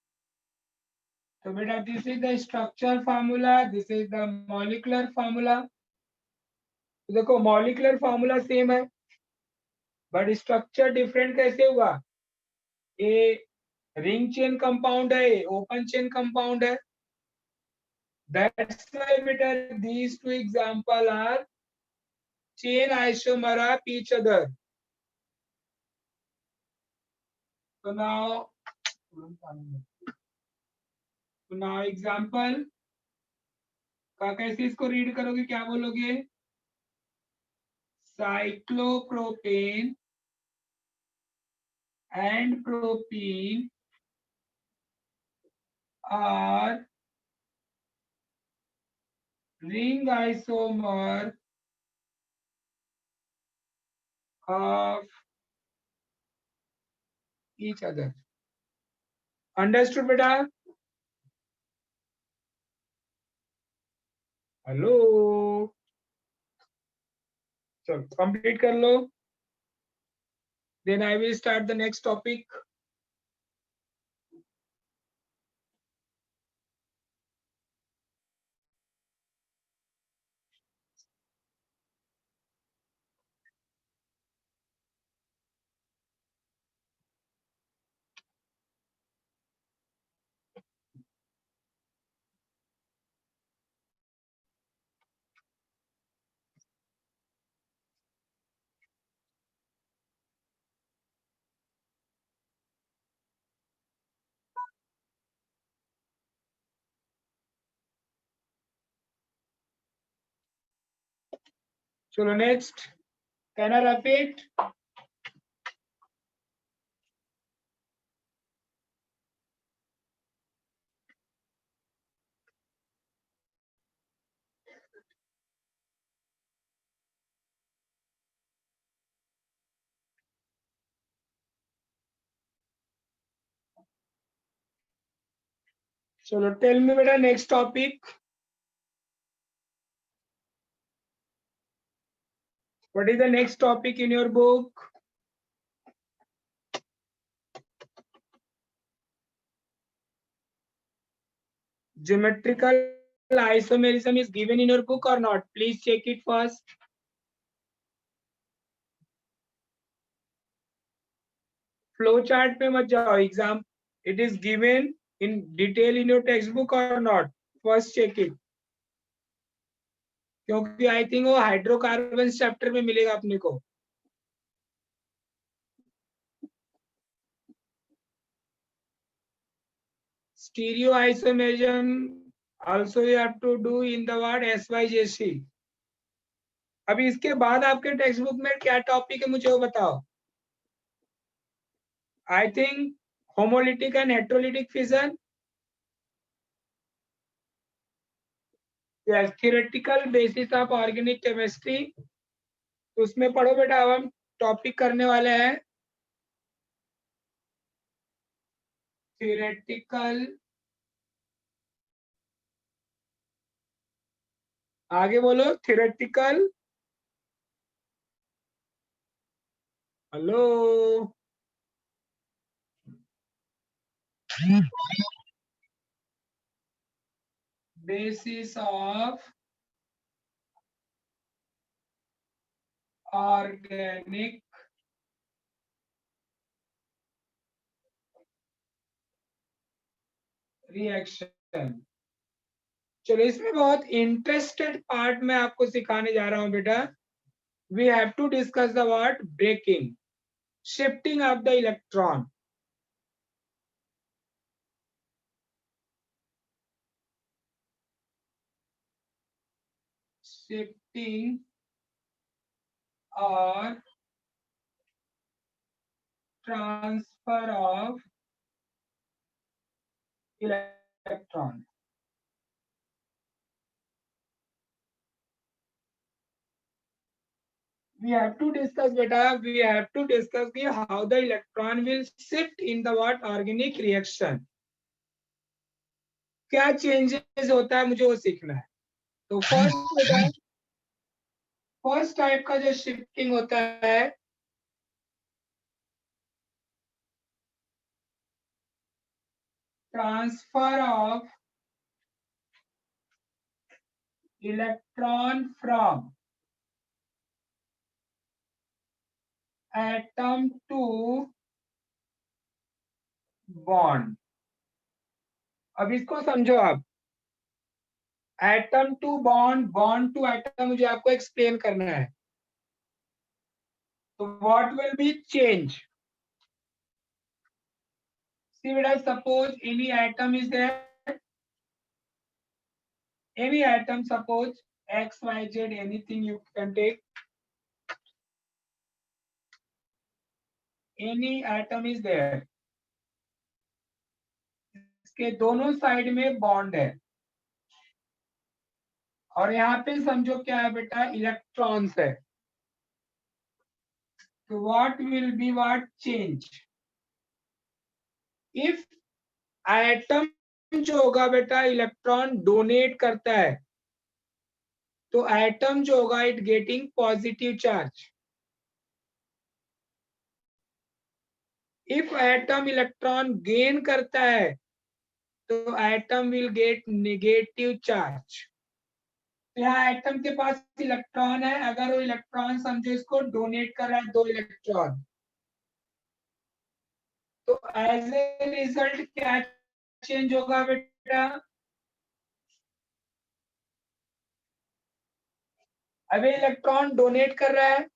Speaker 1: तो बेटा this is the structure formula, this is the molecular formula. तो देखो मॉलिक्यूलर फार्मूला सेम है बट स्ट्रक्चर डिफरेंट कैसे हुआ? ये रिंग चेन कंपाउंड है, ओपन चेन कंपाउंड है। दैट्स व्हाई बेटा these two example are chain isomer of each other. तो नाउ एग्जांपल का कैसे इसको रीड करोगे, क्या बोलोगे? Cyclopropane and propene are ring isomer of each other. Understood बेटा? हेलो, चलो कंप्लीट कर लो, then I will start the next topic. चलो नेक्स्ट, कैन आई रिपीट? चलो टेल मी बेटा next topic. What is the next topic in your book? Geometrical isomerism is given in your book or not? Please check it first. Flow chart पे मत जाओ. Exam, it is given in detail in your textbook or not? First check it. क्योंकि I think वो hydrocarbon chapter में मिलेगा अपने को. Stereoisomerism also you have to do in the word SYJC. अभी इसके बाद आपके टेक्स्ट बुक में क्या टॉपिक है मुझे वो बताओ. I think homolytic and heterolytic fission. Yes, theoretical basis of organic chemistry. तो उसमें पढ़ो बेटा. अब हम टॉपिक करने वाले हैं थियोरेटिकल. आगे बोलो. Theoretical. Hello. Basis of organic reaction. चलो इसमें बहुत इंटरेस्टेड पार्ट मैं आपको सिखाने जा रहा हूं बेटा. We have to discuss the word breaking, shifting of the electron. Shifting और transfer of electron. We have to discuss beta. We have to discuss the how the electron will shift in the what organic reaction. क्या changes होता है मुझे वो सीखना है. तो first type का जो शिफ्टिंग होता है transfer of electron from atom to bond. अब इसको समझो आप. Atom to bond, bond to atom मुझे आपको एक्सप्लेन करना है. तो what will be change? See beta, suppose any atom is there. Any atom, suppose X, Y, Z, anything you can take. Any atom is there. इसके दोनों side में bond है. और यहाँ पे समझो क्या है बेटा, इलेक्ट्रॉन्स है. तो what will be what change? If atom जो होगा बेटा इलेक्ट्रॉन डोनेट करता है, तो एटम जो होगा it getting positive charge. If atom electron gain करता है, तो atom will get negative charge. यहाँ एटम के पास इलेक्ट्रॉन है. अगर वो इलेक्ट्रॉन समझो इसको डोनेट कर रहा है 2 इलेक्ट्रॉन, तो एज ए रिजल्ट क्या चेंज होगा बेटा? अभी इलेक्ट्रॉन डोनेट कर रहा है,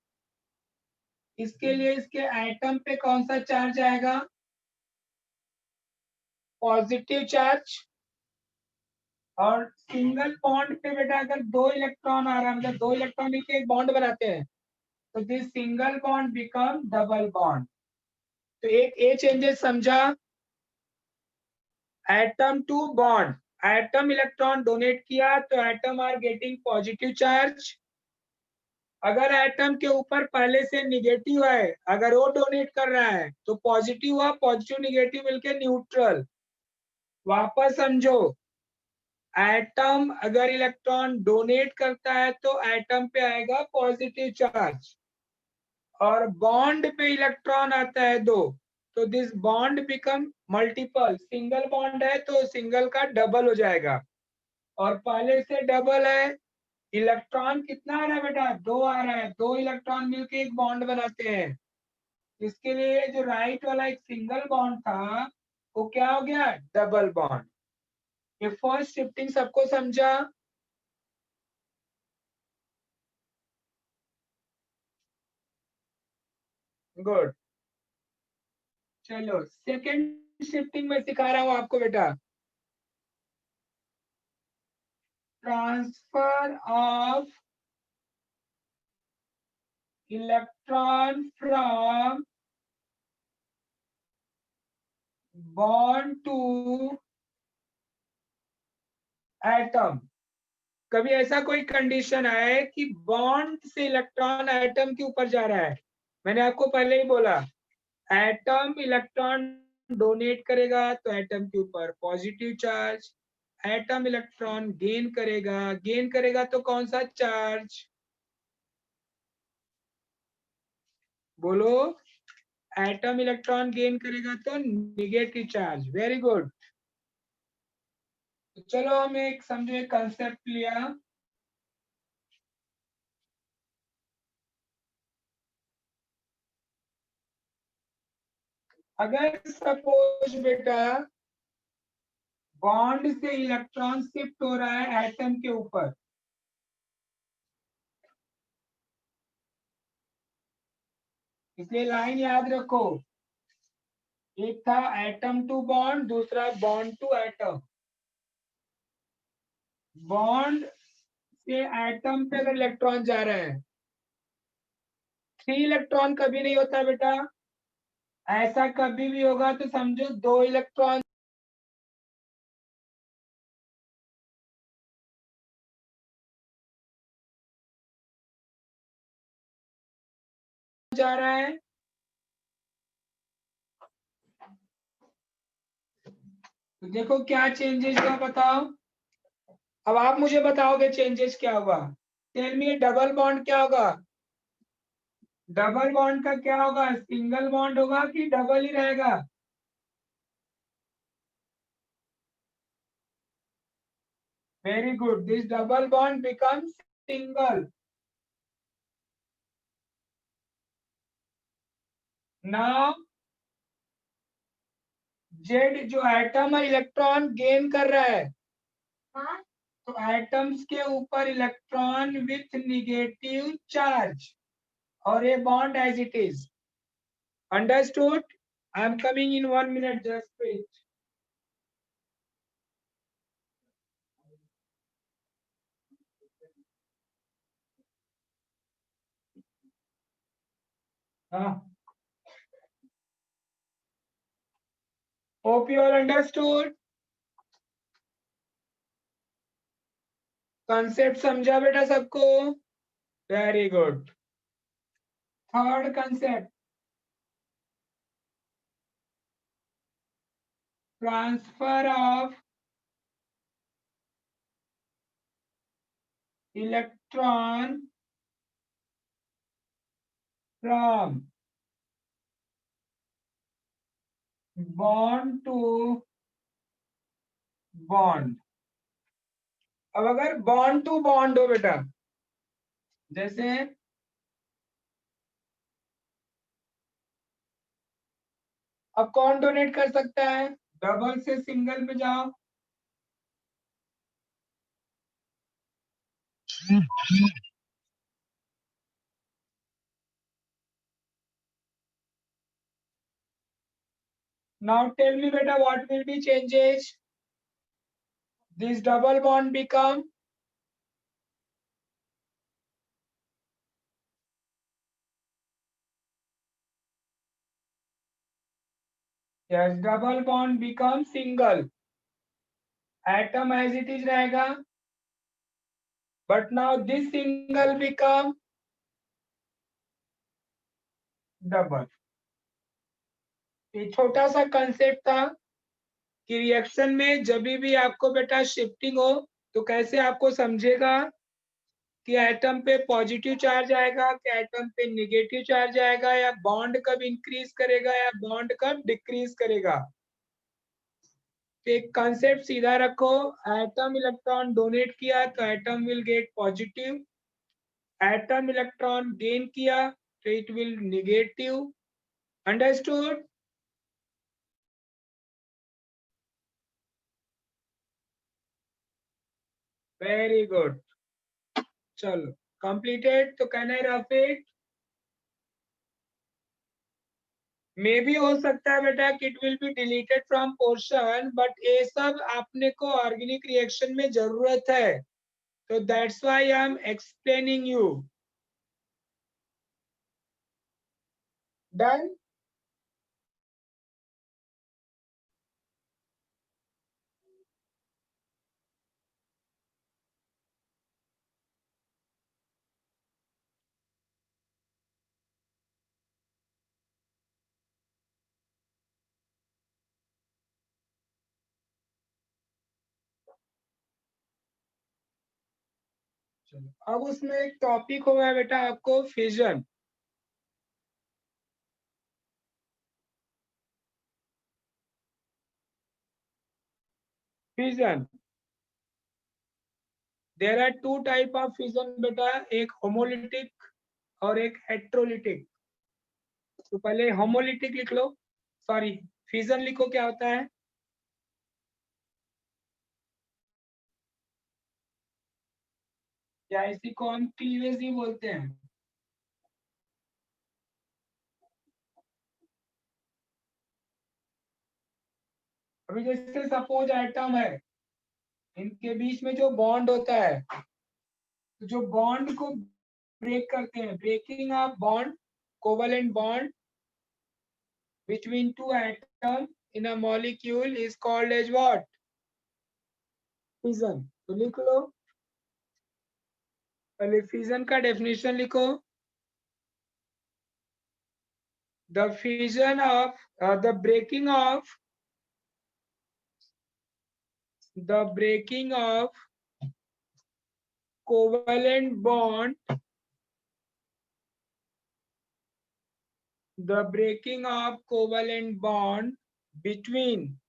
Speaker 1: इसके लिए इसके एटम पे कौन सा चार्ज आएगा? Positive charge. और सिंगल बॉन्ड पे बेटा अगर दो इलेक्ट्रॉन आ रहा है, मतलब दो इलेक्ट्रॉन मिलकर एक बॉन्ड बनाते हैं, तो this single bond become double bond. तो एक ये चेंजेस समझा। Atom to bond, atom electron donate किया तो atom are getting positive charge. अगर एटम के ऊपर पहले से निगेटिव है, अगर वो डोनेट कर रहा है तो पॉजिटिव हुआ, पॉजिटिव निगेटिव मिलके न्यूट्रल। वापस समझो, एटम अगर इलेक्ट्रॉन डोनेट करता है तो एटम पे आएगा पॉजिटिव चार्ज, और बॉन्ड पे इलेक्ट्रॉन आता है दो, तो this bond become multiple. Single bond है तो सिंगल का डबल हो जाएगा, और पहले से डबल है। इलेक्ट्रॉन कितना आ रहा है बेटा, दो आ रहा है, दो इलेक्ट्रॉन मिलके एक बॉन्ड बनाते हैं। इसके लिए जो राइट वाला एक सिंगल बॉन्ड था वो क्या हो गया, डबल बॉन्ड। ये फर्स्ट शिफ्टिंग सबको समझा। गुड। चलो सेकेंड शिफ्टिंग में सिखा रहा हूं आपको बेटा। Transfer of electron from bond to atom. कभी ऐसा कोई कंडीशन है कि बॉन्ड से इलेक्ट्रॉन एटम के ऊपर जा रहा है? मैंने आपको पहले ही बोला, एटम इलेक्ट्रॉन डोनेट करेगा तो एटम के ऊपर positive charge, atom electron gain करेगा, गेन करेगा तो कौन सा चार्ज, बोलो। एटम इलेक्ट्रॉन गेन करेगा तो निगेटिव चार्ज। Very good. तो चलो हम एक समझो एक कंसेप्ट लिया। अगर सपोज बेटा बॉन्ड से इलेक्ट्रॉन शिफ्ट हो रहा है एटम के ऊपर, इसलिए लाइन याद रखो, एक था एटम टू बॉन्ड, दूसरा बॉन्ड टू एटम। बॉन्ड से एटम पे अगर इलेक्ट्रॉन जा रहा है, थ्री इलेक्ट्रॉन कभी नहीं होता बेटा। ऐसा कभी भी होगा तो समझो दो इलेक्ट्रॉन जा रहा है। तो देखो क्या चेंजेस हुआ बताओ। अब आप मुझे बताओगे चेंजेस क्या हुआ। टेल मी डबल बॉन्ड क्या होगा, डबल बॉन्ड का क्या होगा, सिंगल बॉन्ड होगा कि डबल ही रहेगा? Very good, this double bond becomes single. Now Z जो एटम है इलेक्ट्रॉन गेन कर रहा है, तो एटम्स के ऊपर इलेक्ट्रॉन विथ निगेटिव चार्ज, और ये bond as it is. Understood? I am coming in 1 minute, just wait. हाँ, hope you all understood. Concept समझा बेटा सबको? Very good. Third concept, transfer of electron from bond to bond. अब अगर bond to bond हो बेटा, जैसे अब कौन डोनेट कर सकता है, डबल से सिंगल में जाओ। नाउ टेल मी बेटा what will B changes. This double bond become, yes, double bond become single. Atom as it is रहेगा, but now this single become double. ये छोटा सा कंसेप्ट था कि रिएक्शन में जब भी आपको बेटा शिफ्टिंग हो तो कैसे आपको समझेगा कि एटम पे पॉजिटिव चार्ज आएगा, कि एटम पे निगेटिव चार्ज आएगा, या बॉन्ड कब इंक्रीज करेगा या बॉन्ड कब डिक्रीज करेगा. तो एक कंसेप्ट सीधा रखो. एटम इलेक्ट्रॉन डोनेट किया तो atom will get positive. Atom electron gain किया तो it will negative. Understood. Very good. चलो कंप्लीटेड. तो कैन आई रफ इट. मे भी हो सकता है बेटा कि it will be deleted from portion, but ये सब आपने को ऑर्गेनिक रिएक्शन में जरूरत है. तो that's why I am explaining you. Done. चलो अब उसमें एक टॉपिक होगा बेटा आपको, fission. Fission. There are two type of fission बेटा, एक होमोलिटिक और एक हेट्रोलिटिक. तो पहले होमोलिटिक लिख लो. सॉरी, फिजन लिखो. क्या होता है? क्या इसी को हम क्लीवेज ही बोलते हैं? अभी जैसे सपोज एटम है, इनके बीच में जो बॉन्ड होता है, तो जो बॉन्ड को ब्रेक करते हैं, breaking of bond, covalent bond between two atoms in a molecule is called as what? Fission. तो लिख लो. पहले फिजन का डेफिनेशन लिखो. The fission of the breaking of covalent bond, the breaking of covalent bond between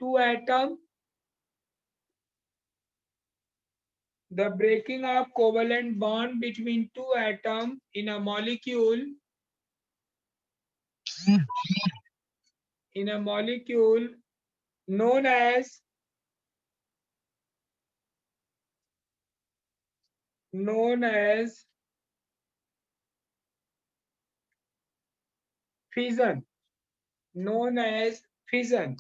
Speaker 1: two atoms, the breaking of covalent bond between two atoms in a molecule, known as fission. Known as fission.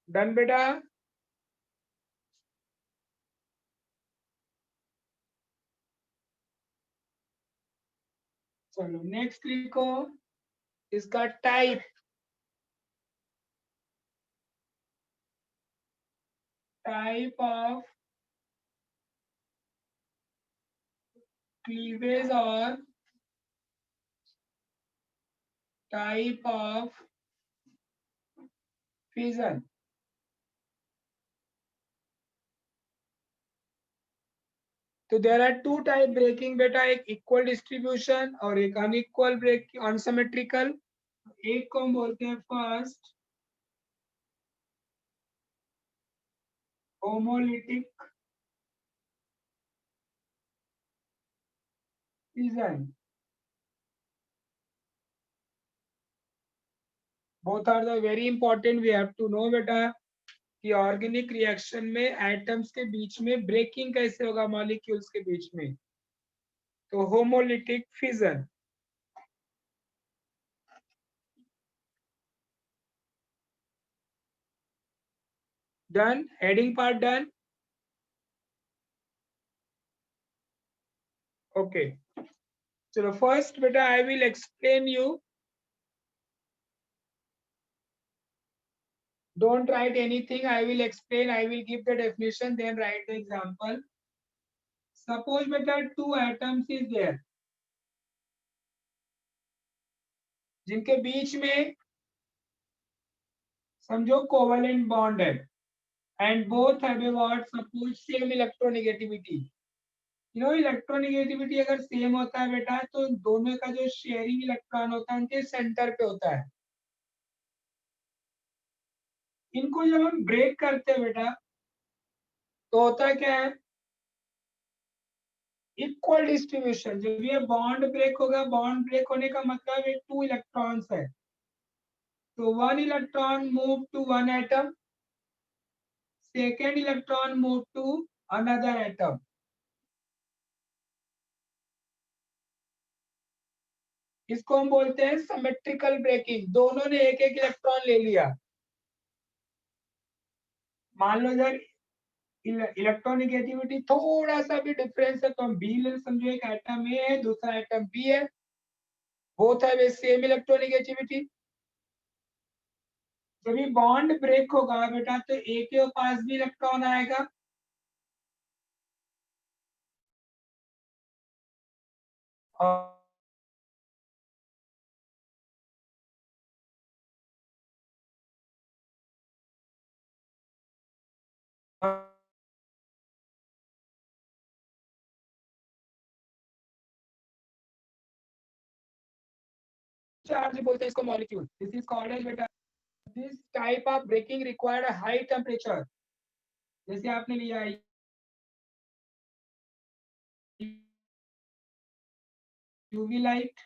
Speaker 1: Done बेटा. चलो next लिखो. इसका type of cleavage और type of fission. तो there are two type breaking बेटा, एक equal distribution और एक अनइक्वल ब्रेकिंग, अनसिमेट्रिकल. एक को हम बोलते हैं first homolytic fission. Both are the very important. We have to know बेटा कि ऑर्गेनिक रिएक्शन में एटम्स के बीच में ब्रेकिंग कैसे होगा, मॉलिक्यूल्स के बीच में. तो homolytic fission. Done, heading part done. Okay, चलो फर्स्ट बेटा I will explain you, don't write anything, I will explain, I will give the definition, then write the example. Suppose beta two atoms is there जिनके बीच में समझो covalent bond है, and both have a what, suppose same electronegativity. you know electronegativity अगर same होता है बेटा तो दोनों का जो शेयरिंग इलेक्ट्रॉन होता है उनके सेंटर पे होता है। इनको जब हम ब्रेक करते हैं बेटा तो होता क्या है, इक्वल डिस्ट्रीब्यूशन। जब ये बॉन्ड ब्रेक होगा, बॉन्ड ब्रेक होने का मतलब ये टू इलेक्ट्रॉन्स है, तो one electron move to one atom, second electron move to another atom. इसको हम बोलते हैं सिमेट्रिकल ब्रेकिंग। दोनों ने एक एक इलेक्ट्रॉन ले लिया। मान लो अगर इलेक्ट्रोनिगेटिविटी थोड़ा सा भी डिफरेंस है तो हम बी ले, समझो एक एटम ए है दूसरा एटम बी है, बोथ हैव सेम इलेक्ट्रोनिगेटिविटी। जब ये बॉन्ड ब्रेक होगा बेटा तो ए के पास भी इलेक्ट्रॉन आएगा और चार्ज बोलते हैं इसको molecule. This is called as बेटा, this type of breaking required a high temperature. जैसे आपने लिया यूवी लाइट,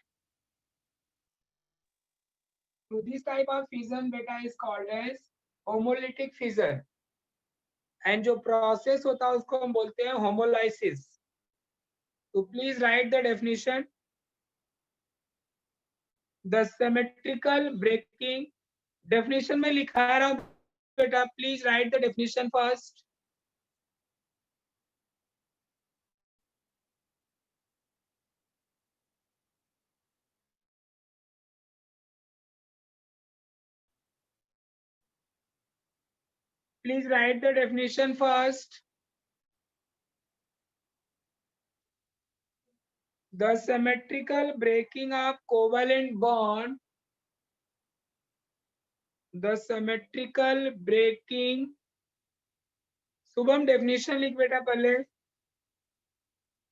Speaker 1: तो दिस टाइप ऑफ फिजन बेटा is called as homolytic fission. And जो प्रोसेस होता है उसको हम बोलते हैं होमोलाइसिस। तो please write the definition. The symmetrical breaking, definition में लिखा रहा हूं बेटा, please write the definition first. Please write the definition first. The symmetrical breaking of covalent bond. The symmetrical breaking. Shubham definition लिख बेटा पहले।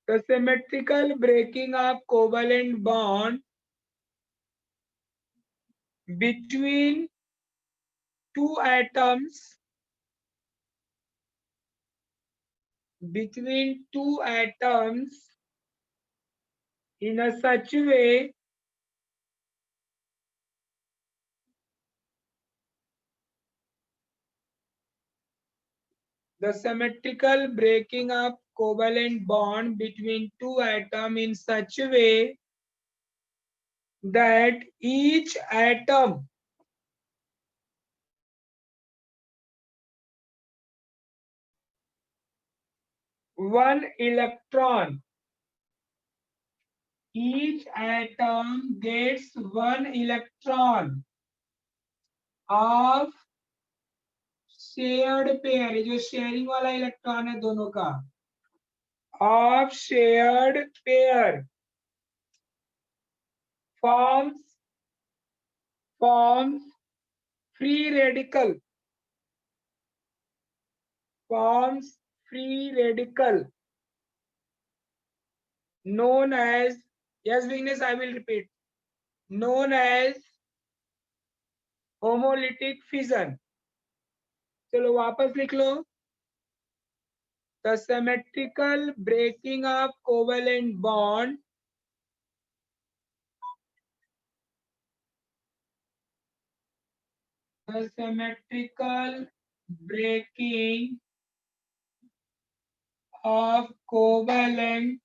Speaker 1: The symmetrical breaking of covalent bond between two atoms. Between two atoms in a such way the symmetrical breaking of covalent bond between two atoms in such a way that each atom one electron, each atom gets one electron of shared pair, ये जो sharing वाला electron है दोनों का, of shared pair forms free radical, forms free radical known as, yes Vignesh I will repeat, known as homolytic fission। चलो वापस लिख लो। The symmetrical breaking of covalent bond the symmetrical breaking of covalent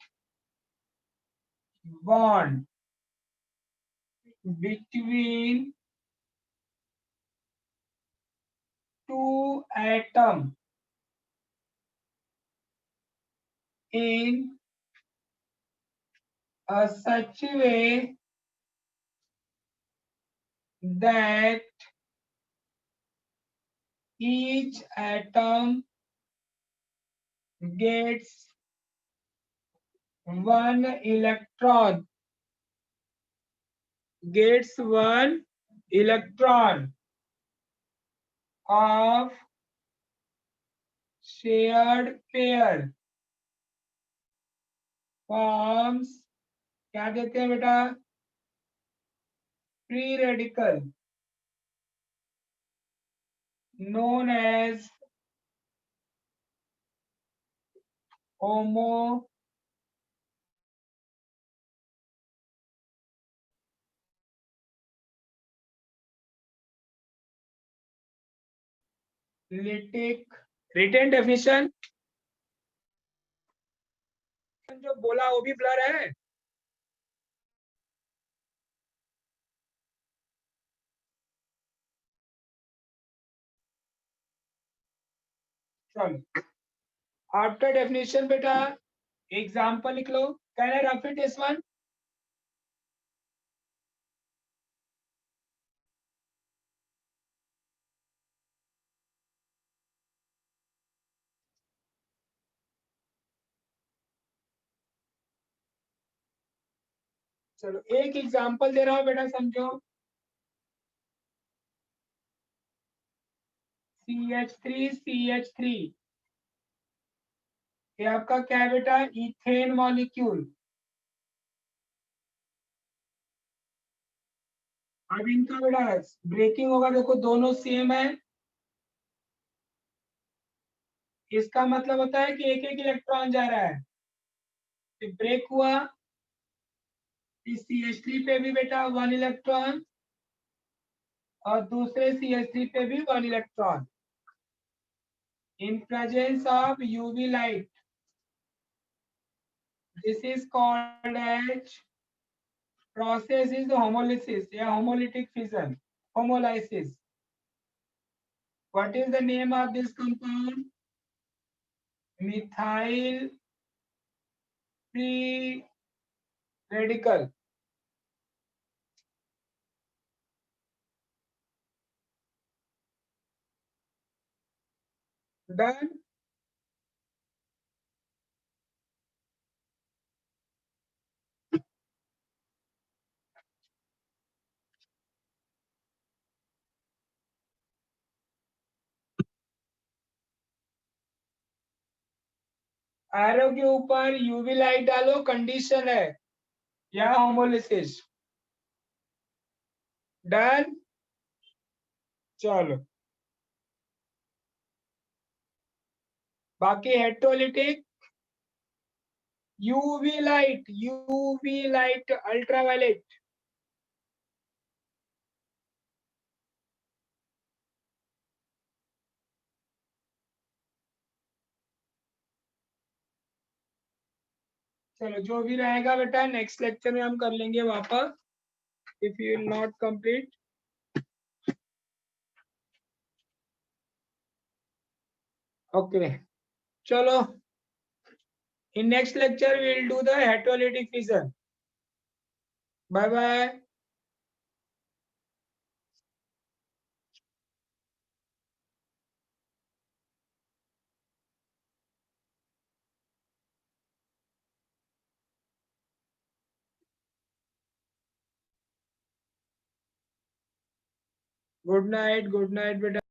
Speaker 1: bond between two atoms in a such way that each atom gets one electron, of shared pair forms, क्या कहते हैं बेटा, free radical known as homolytic written definition जो बोला वो भी blur है। चलो आफ्टर डेफिनेशन बेटा एग्जाम्पल लिख लो, can I rough it this one. चलो एक एग्जाम्पल दे रहा हूं बेटा, समझो। CH3 ये आपका क्या है बेटा, इथेन मॉलिक्यूल। अब इनका बेटा ब्रेकिंग होगा, देखो दोनों सेम है, इसका मतलब होता है कि एक एक इलेक्ट्रॉन जा रहा है। ब्रेक हुआ, इस CH3 पे भी बेटा 1 इलेक्ट्रॉन और दूसरे CH3 पे भी 1 electron. In presence of UV light, this is called as process is homolysis या homolytic fission, homolysis. What is the name of this compound? Methyl free radical. Done. Arrow के ऊपर यूवी लाइट डालो, condition है या homolysis. Done. चलो बाकी heterolytic, UV light ultraviolet. चलो जो भी रहेगा बेटा नेक्स्ट लेक्चर में हम कर लेंगे वापस, if you will not complete. Okay चलो, in next lecture we will do the heterolytic fission. Bye bye. Good night beta.